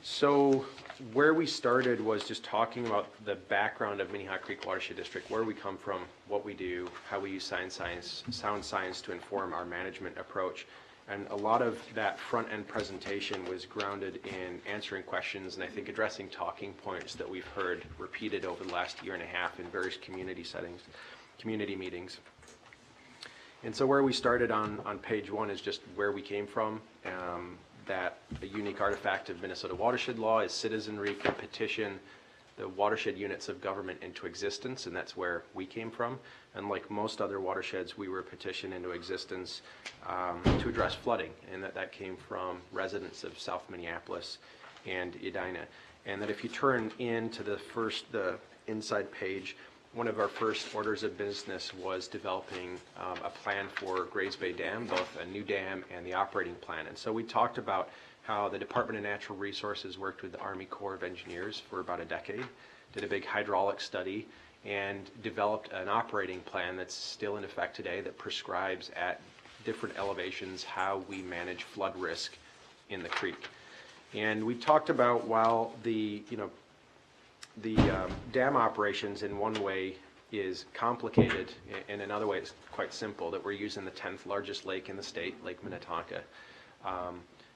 So where we started was just talking about the background of Minnehaha Creek Watershed District, where we come from, what we do, how we use sound science to inform our management approach. And a lot of that front-end presentation was grounded in answering questions and I think addressing talking points that we've heard repeated over the last year and a half in various community settings, community meetings. And so where we started on page 1 is just where we came from. That a unique artifact of Minnesota watershed law is citizenry can petition the watershed units of government into existence, and that's where we came from. And like most other watersheds, we were petitioned into existence to address flooding, and that came from residents of South Minneapolis and Edina. And that if you turn into the inside page, one of our first orders of business was developing a plan for Grays Bay Dam, both a new dam and the operating plan. And so we talked about how the Department of Natural Resources worked with the Army Corps of Engineers for about a decade, did a big hydraulic study, and developed an operating plan that's still in effect today that prescribes at different elevations how we manage flood risk in the creek. And we talked about while the dam operations in one way is complicated, in another way it's quite simple, that we're using the 10th largest lake in the state, Lake Minnetonka,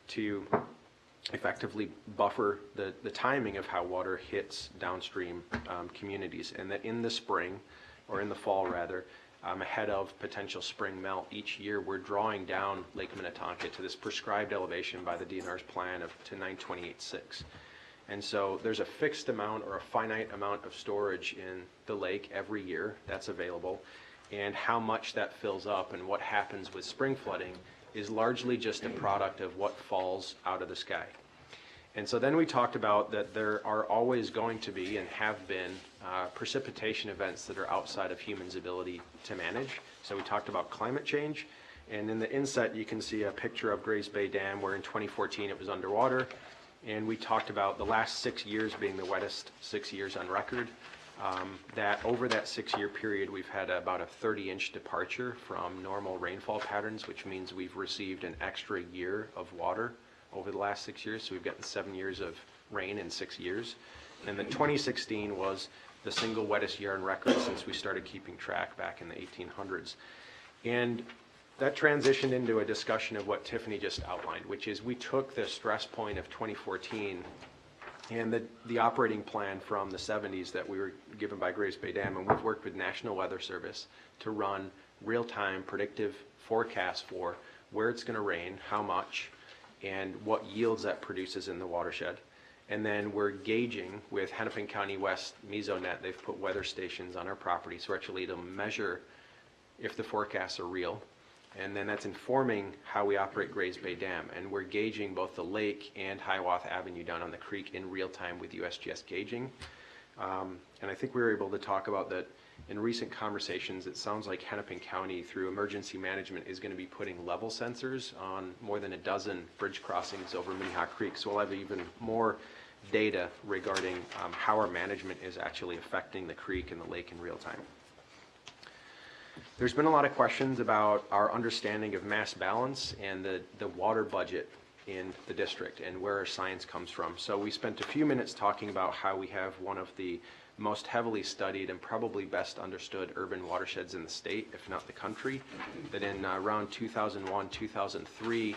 to effectively buffer the timing of how water hits downstream communities, and that in the spring, or in the fall rather, ahead of potential spring melt, each year we're drawing down Lake Minnetonka to this prescribed elevation by the DNR's plan to 928.6. And so there's a fixed amount or a finite amount of storage in the lake every year that's available, and how much that fills up and what happens with spring flooding is largely just a product of what falls out of the sky. And so then we talked about that there are always going to be and have been precipitation events that are outside of humans' ability to manage. So we talked about climate change, and in the inset you can see a picture of Grays Bay Dam where in 2014 it was underwater. And we talked about the last 6 years being the wettest 6 years on record, that over that 6-year period we've had about a 30-inch departure from normal rainfall patterns, which means we've received an extra year of water over the last 6 years. So we've gotten 7 years of rain in 6 years. And then 2016 was the single wettest year on record since we started keeping track back in the 1800s. And that transitioned into a discussion of what Tiffany just outlined, which is we took the stress point of 2014 and the operating plan from the 70s that we were given by Grays Bay Dam, and we've worked with National Weather Service to run real-time predictive forecasts for where it's going to rain, how much, and what yields that produces in the watershed. And then we're gauging with Hennepin County West Mesonet. They've put weather stations on our property, so actually it'll measure if the forecasts are real. And then that's informing how we operate Grays Bay Dam. And we're gauging both the lake and Hiawatha Avenue down on the creek in real time with USGS gauging. And I think we were able to talk about that in recent conversations, it sounds like Hennepin County, through emergency management, is going to be putting level sensors on more than a dozen bridge crossings over Minnehaha Creek. So we'll have even more data regarding how our management is actually affecting the creek and the lake in real time. There's been a lot of questions about our understanding of mass balance and the water budget in the district and where our science comes from. So we spent a few minutes talking about how we have one of the most heavily studied and probably best understood urban watersheds in the state, if not the country. That in around 2001, 2003,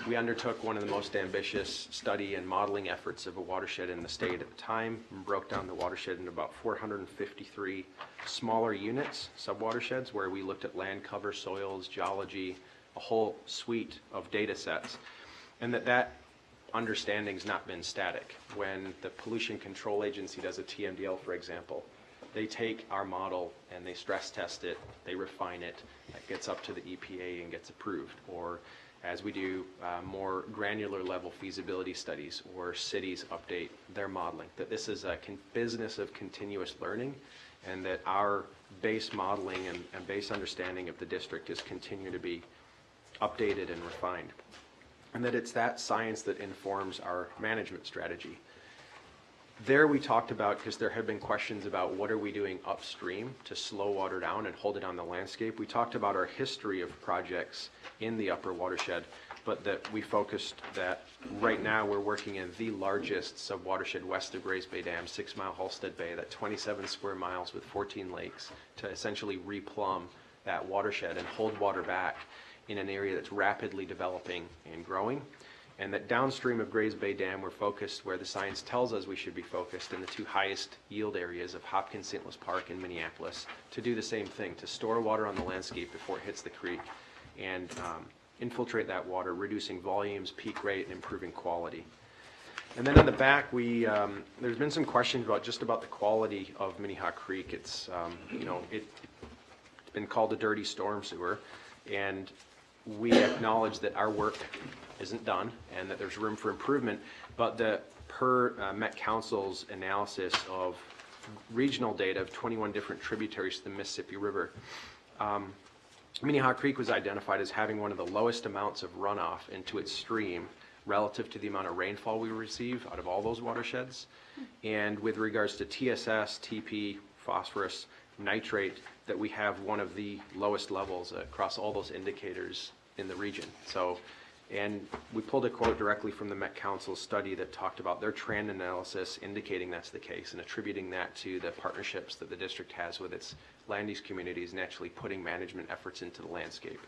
we undertook one of the most ambitious study and modeling efforts of a watershed in the state at the time, and broke down the watershed into about 453 smaller units, sub-watersheds, where we looked at land cover, soils, geology, a whole suite of data sets. And that understanding's not been static. When the Pollution Control Agency does a TMDL, for example, they take our model and they stress test it, they refine it, it gets up to the EPA and gets approved. Or as we do more granular level feasibility studies, or cities update their modeling, that this is a business of continuous learning, and that our base modeling and base understanding of the district is continuing to be updated and refined. And that it's that science that informs our management strategy. There we talked about, because there have been questions about what are we doing upstream to slow water down and hold it on the landscape. We talked about our history of projects in the upper watershed, but that we focused that right now we're working in the largest sub-watershed west of Grays Bay Dam, 6 Mile Halstead Bay, that 27 square miles with 14 lakes, to essentially replumb that watershed and hold water back in an area that's rapidly developing and growing. And that downstream of Grays Bay Dam, we're focused where the science tells us we should be focused, in the 2 highest yield areas of Hopkins St. Louis Park and Minneapolis, to do the same thing, to store water on the landscape before it hits the creek and infiltrate that water, reducing volumes, peak rate, and improving quality. And then in the back, there's been some questions about the quality of Minnehaha Creek. It's it's been called a dirty storm sewer, and we acknowledge that our work isn't done and that there's room for improvement, but per Met Council's analysis of regional data of 21 different tributaries to the Mississippi River, Minnehaha Creek was identified as having one of the lowest amounts of runoff into its stream relative to the amount of rainfall we receive out of all those watersheds. And with regards to TSS, TP, phosphorus, nitrate, that we have one of the lowest levels across all those indicators in the region. So, and we pulled a quote directly from the Met Council study that talked about their trend analysis indicating that's the case, and attributing that to the partnerships that the district has with its land use communities and actually putting management efforts into the landscape.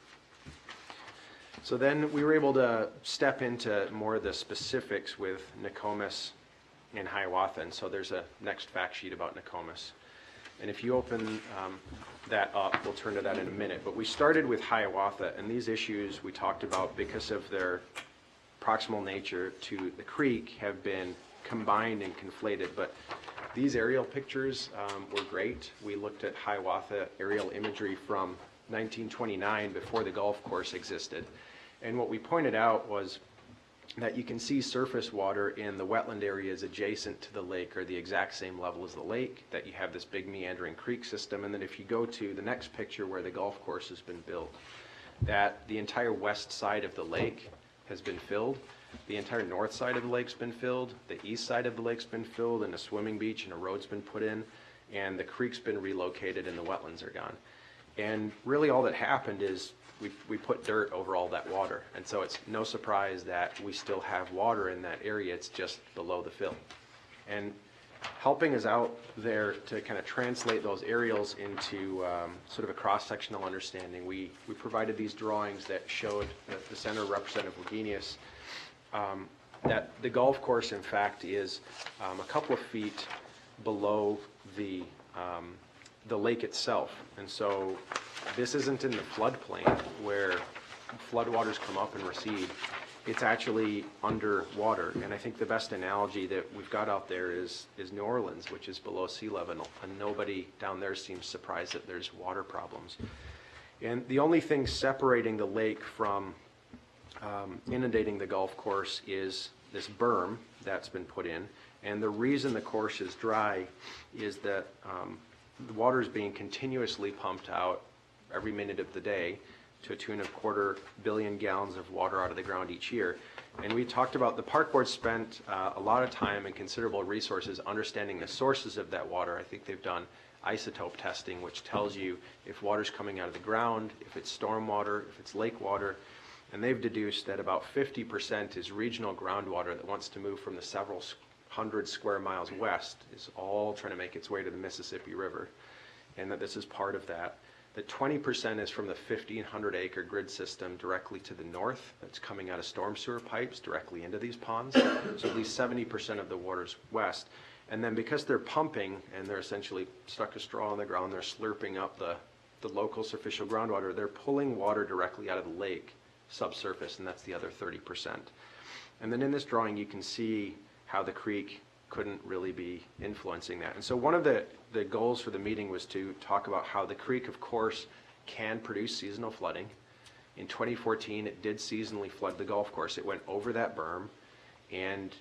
So then we were able to step into more of the specifics with Nokomis and Hiawatha, and so there's a next fact sheet about Nokomis. And if you open that up, we'll turn to that in a minute. But we started with Hiawatha, and these issues we talked about, because of their proximal nature to the creek, have been combined and conflated. But these aerial pictures were great. We looked at Hiawatha aerial imagery from 1929, before the golf course existed. And what we pointed out was that you can see surface water in the wetland areas adjacent to the lake are the exact same level as the lake, that you have this big meandering creek system, and then if you go to the next picture where the golf course has been built, that the entire west side of the lake has been filled, the entire north side of the lake's been filled, the east side of the lake's been filled, and a swimming beach and a road's been put in, and the creek's been relocated and the wetlands are gone. And really all that happened is we put dirt over all that water. And so it's no surprise that we still have water in that area. It's just below the fill. And helping us out there to kind of translate those aerials into sort of a cross-sectional understanding, we provided these drawings that showed the center Representative Wagenius, that the golf course, in fact, is a couple of feet below the lake itself. And so this isn't in the floodplain where floodwaters come up and recede. It's actually underwater. And I think the best analogy that we've got out there is New Orleans, which is below sea level, and nobody down there seems surprised that there's water problems. And the only thing separating the lake from inundating the golf course is this berm that's been put in. And the reason the course is dry is that the water is being continuously pumped out every minute of the day to a tune of 250 million gallons of water out of the ground each year. And we talked about, the park board spent a lot of time and considerable resources understanding the sources of that water. I think they've done isotope testing, which tells you if water's coming out of the ground, if it's storm water, if it's lake water. And they've deduced that about 50% is regional groundwater that wants to move from the several hundred square miles west, is all trying to make its way to the Mississippi River, and that this is part of that. That 20% is from the 1,500 acre grid system directly to the north that's coming out of storm sewer pipes directly into these ponds. So at least 70% of the water's west. And then because they're pumping and they're essentially stuck a straw on the ground, they're slurping up the local surficial groundwater, they're pulling water directly out of the lake subsurface, and that's the other 30%. And then in this drawing you can see how the creek couldn't really be influencing that. And so one of the goals for the meeting was to talk about how the creek, of course, can produce seasonal flooding. In 2014, it did seasonally flood the golf course. It went over that berm and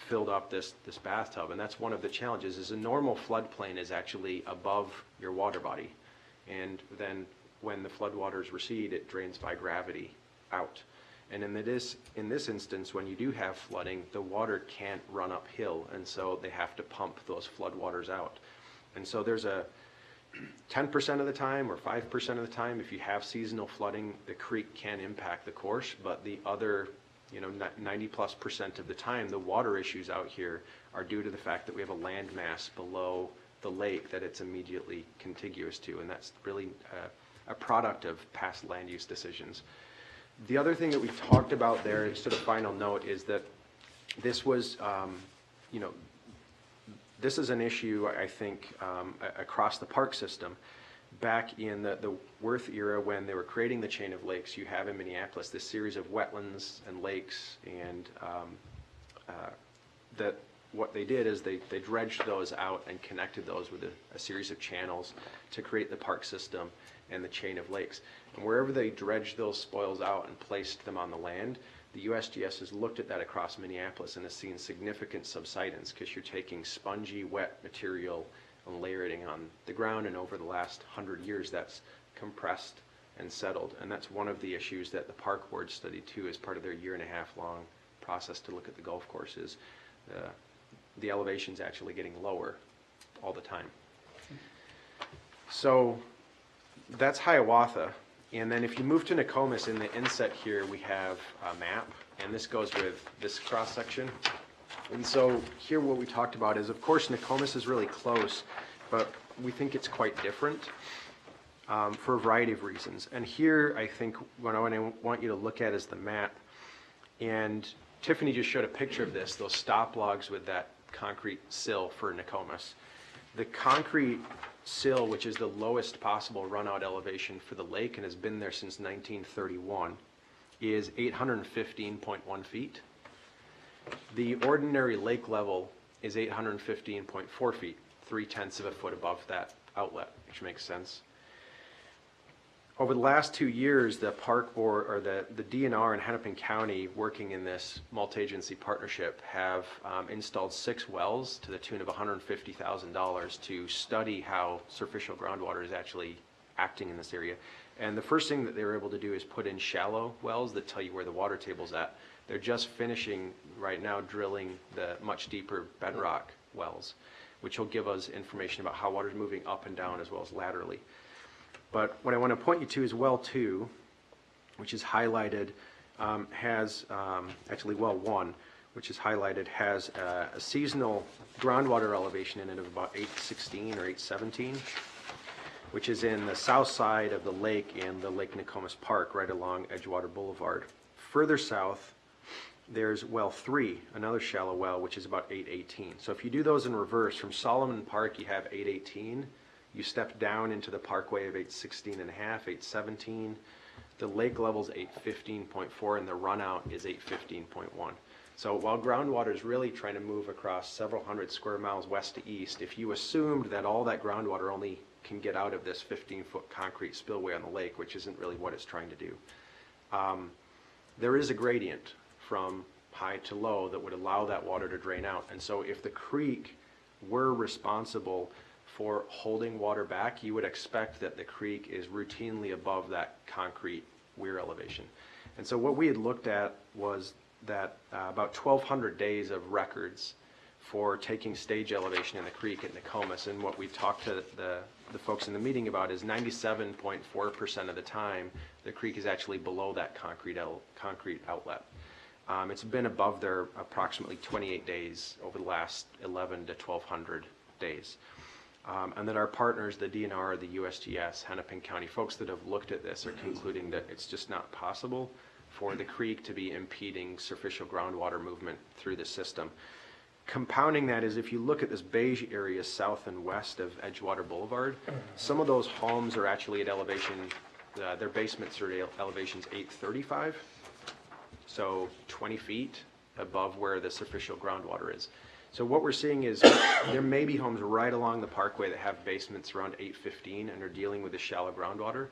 filled up this bathtub. And that's one of the challenges, is a normal floodplain is actually above your water body. And then when the floodwaters recede, it drains by gravity out. And in this instance, when you do have flooding, the water can't run uphill, and so they have to pump those floodwaters out. And so there's a 10% of the time or 5% of the time, if you have seasonal flooding, the creek can impact the course, but the other 90+% of the time, the water issues out here are due to the fact that we have a landmass below the lake that it's immediately contiguous to, and that's really a product of past land use decisions. The other thing that we talked about there, just sort of final note, is that this was, this is an issue, I think, across the park system. Back in the Worth era, when they were creating the chain of lakes, you have in Minneapolis this series of wetlands and lakes, and that what they did is they dredged those out and connected those with a series of channels to create the park system and the chain of lakes. And wherever they dredged those spoils out and placed them on the land, the USGS has looked at that across Minneapolis and has seen significant subsidence, because you're taking spongy, wet material and layering on the ground, and over the last 100 years that's compressed and settled. And that's one of the issues that the park board studied too, as part of their 1.5 year long process to look at the golf courses. The elevation's actually getting lower all the time. So that's Hiawatha. And then if you move to Nokomis, in the inset here we have a map, and this goes with this cross section. And so here what we talked about is, of course, Nokomis is really close, but we think it's quite different for a variety of reasons. And here I think what I want you to look at is the map. And Tiffany just showed a picture of this, those stop logs with that concrete sill for Nokomis. The concrete sill, which is the lowest possible runout elevation for the lake and has been there since 1931, is 815.1 feet. The ordinary lake level is 815.4 feet, 0.3 of a foot above that outlet, which makes sense. Over the last 2 years, the park board, or the DNR and Hennepin County, working in this multi-agency partnership, have installed 6 wells to the tune of $150,000 to study how surficial groundwater is actually acting in this area. And the first thing that they were able to do is put in shallow wells that tell you where the water table's at. They're just finishing right now drilling the much deeper bedrock wells, which will give us information about how water's moving up and down as well as laterally. But what I want to point you to is well 2, which is highlighted, actually well 1, which is highlighted, has a seasonal groundwater elevation in it of about 816 or 817, which is in the south side of the lake in the Lake Nokomis Park, right along Edgewater Boulevard. Further south, there's well 3, another shallow well, which is about 818. So if you do those in reverse, from Solomon Park you have 818. You step down into the parkway of 816 and a half, 817. The lake level's 815.4, and the runout is 815.1. So while groundwater is really trying to move across several hundred square miles west to east, if you assumed that all that groundwater only can get out of this 15-foot concrete spillway on the lake, which isn't really what it's trying to do, there is a gradient from high to low that would allow that water to drain out. And so if the creek were responsible for holding water back, you would expect that the creek is routinely above that concrete weir elevation. And so what we had looked at was that about 1,200 days of records for taking stage elevation in the creek at Nokomis, and what we talked to the folks in the meeting about is 97.4% of the time the creek is actually below that concrete outlet. It's been above there approximately 28 days over the last 11 to 1,200 days. And that our partners, the DNR, the USGS, Hennepin County, folks that have looked at this are concluding that it's just not possible for the creek to be impeding surficial groundwater movement through the system. Compounding that is if you look at this beige area south and west of Edgewater Boulevard, some of those homes are actually at elevation, their basements are at elevations 835, so 20 feet above where the surficial groundwater is. So what we're seeing is there may be homes right along the parkway that have basements around 815 and are dealing with the shallow groundwater.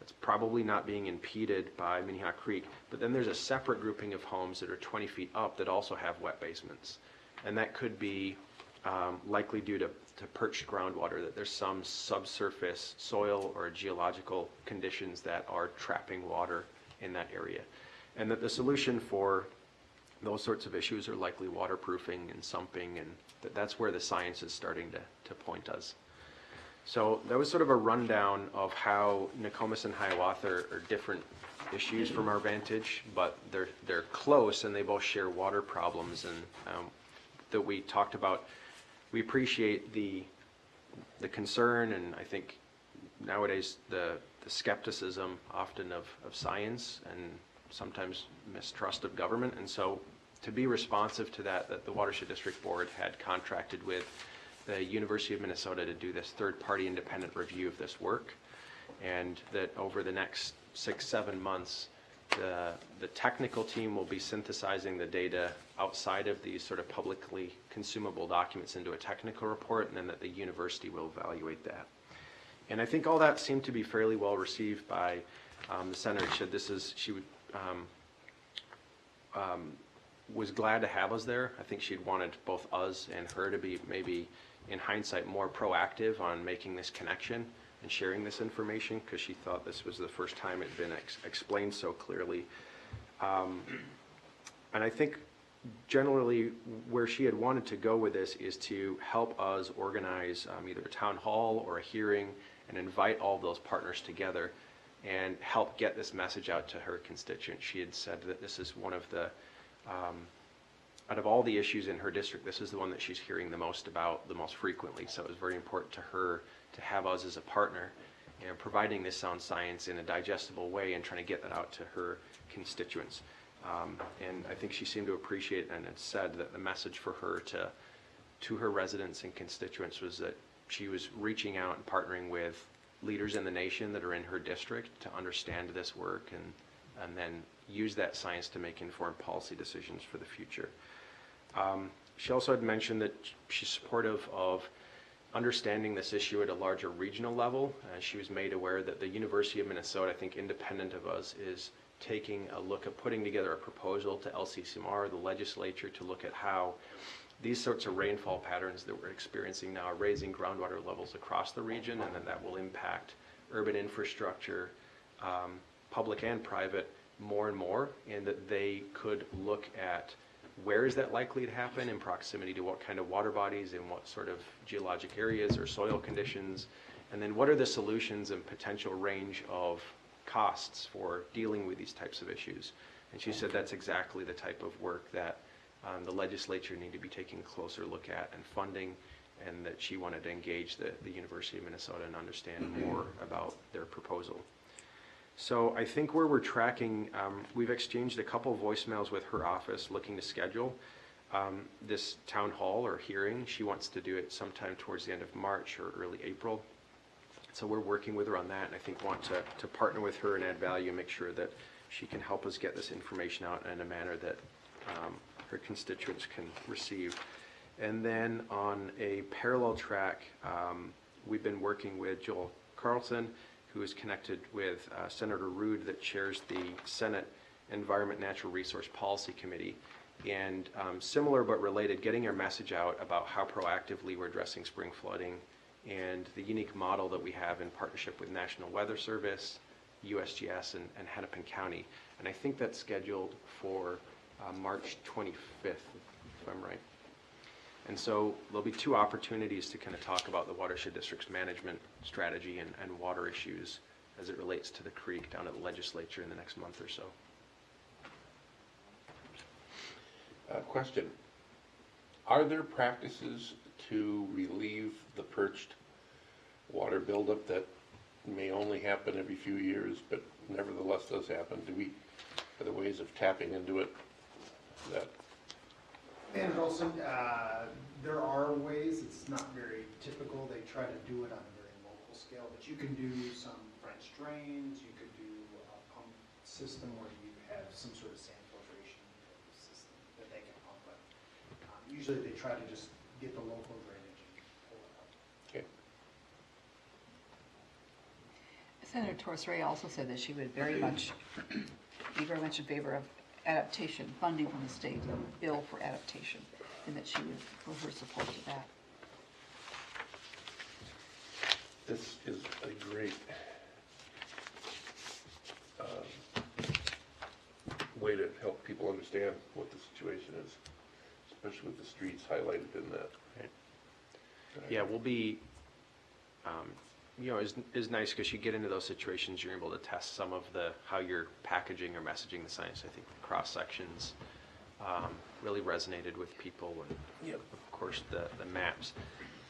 It's probably not being impeded by Minnehaha Creek, but then there's a separate grouping of homes that are 20 feet up that also have wet basements. And that could be likely due to perched groundwater, that there's some subsurface soil or geological conditions that are trapping water in that area. And that the solution for those sorts of issues are likely waterproofing and sumping, and that's where the science is starting to point us. So that was sort of a rundown of how Nokomis and Hiawatha are different issues from our vantage, but they're close and they both share water problems, and that we talked about. We appreciate the concern, and I think nowadays the skepticism often of science and sometimes mistrust of government, and so to be responsive to that the Watershed District Board had contracted with the University of Minnesota to do this third-party independent review of this work, and that over the next 6-7 months, the technical team will be synthesizing the data outside of these sort of publicly consumable documents into a technical report, and then that the university will evaluate that. And I think all that seemed to be fairly well received by the senator. She was glad to have us there. I think she'd wanted both us and her to be maybe, in hindsight, more proactive on making this connection and sharing this information, because she thought this was the first time it had been explained so clearly. And I think generally where she had wanted to go with this is to help us organize either a town hall or a hearing and invite all of those partners together and help get this message out to her constituents. She had said that this is one of the, out of all the issues in her district, this is the one that she's hearing the most about, the most frequently. So it was very important to her to have us as a partner and providing this sound science in a digestible way and trying to get that out to her constituents. And I think she seemed to appreciate and had said that the message for her to her residents and constituents was that she was reaching out and partnering with leaders in the nation that are in her district to understand this work and then use that science to make informed policy decisions for the future. She also had mentioned that she's supportive of understanding this issue at a larger regional level. She was made aware that the University of Minnesota, I think independent of us, is taking a look at putting together a proposal to LCCMR, the legislature, to look at how these sorts of rainfall patterns that we're experiencing now are raising groundwater levels across the region, and then that will impact urban infrastructure, public and private, more and more, and that they could look at where is that likely to happen in proximity to what kind of water bodies and what sort of geologic areas or soil conditions, and then what are the solutions and potential range of costs for dealing with these types of issues. And she said that's exactly the type of work that the legislature need to be taking a closer look at and funding, and that she wanted to engage the University of Minnesota and understand more about their proposal. So I think where we're tracking, we've exchanged a couple voicemails with her office looking to schedule this town hall or hearing. She wants to do it sometime towards the end of March or early April. So we're working with her on that, and I think want to partner with her and add value and make sure that she can help us get this information out in a manner that her constituents can receive. And then on a parallel track, we've been working with Joel Carlson, who is connected with Senator Rood that chairs the Senate Environment Natural Resource Policy Committee. And similar but related, getting our message out about how proactively we're addressing spring flooding and the unique model that we have in partnership with National Weather Service, USGS, and Hennepin County. And I think that's scheduled for March 25th, if I'm right. And so there'll be two opportunities to kind of talk about the Watershed District's management strategy and water issues as it relates to the creek down at the legislature in the next month or so. Question. Are there practices to relieve the perched water buildup that may only happen every few years, but nevertheless does happen? Are there ways of tapping into it that? And also, there are ways, it's not very typical, they try to do it on a very local scale, but you can do some French drains, you could do a pump system where you have some sort of sand filtration system that they can pump, but usually they try to just get the local drainage and pull it up. Okay. Senator Torres-Ray also said that she would be very much in favor of adaptation, funding from the state, a bill for adaptation, and that she would give her support to that. This is a great way to help people understand what the situation is, especially with the streets highlighted in that. Right. Yeah, we'll be, is nice because you get into those situations, you're able to test some of how you're packaging or messaging the science. I think the cross sections really resonated with people, and of course the maps.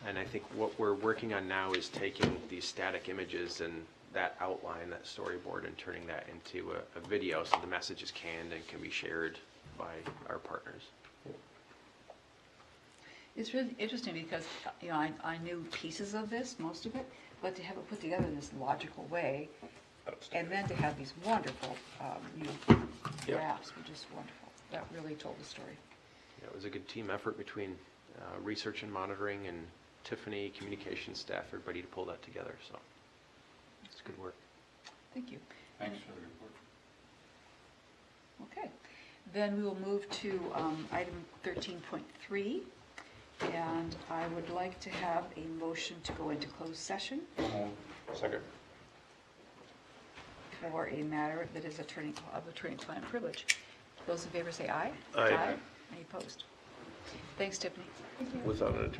And I think what we're working on now is taking these static images and that outline, that storyboard, and turning that into a video so the message is canned and can be shared by our partners. It's really interesting because, I knew pieces of this, most of it, but to have it put together in this logical way, and then to have these wonderful graphs were just wonderful. That really told the story. Yeah, it was a good team effort between research and monitoring and Tiffany, communications staff, everybody to pull that together. So it's good work. Thank you. Thanks for the report. Okay. Then we will move to item 13.3. And I would like to have a motion to go into closed session Second. for a matter that is attorney-client privilege. Those in favor say aye. Aye. Any opposed? Thanks, Tiffany. Without an attorney.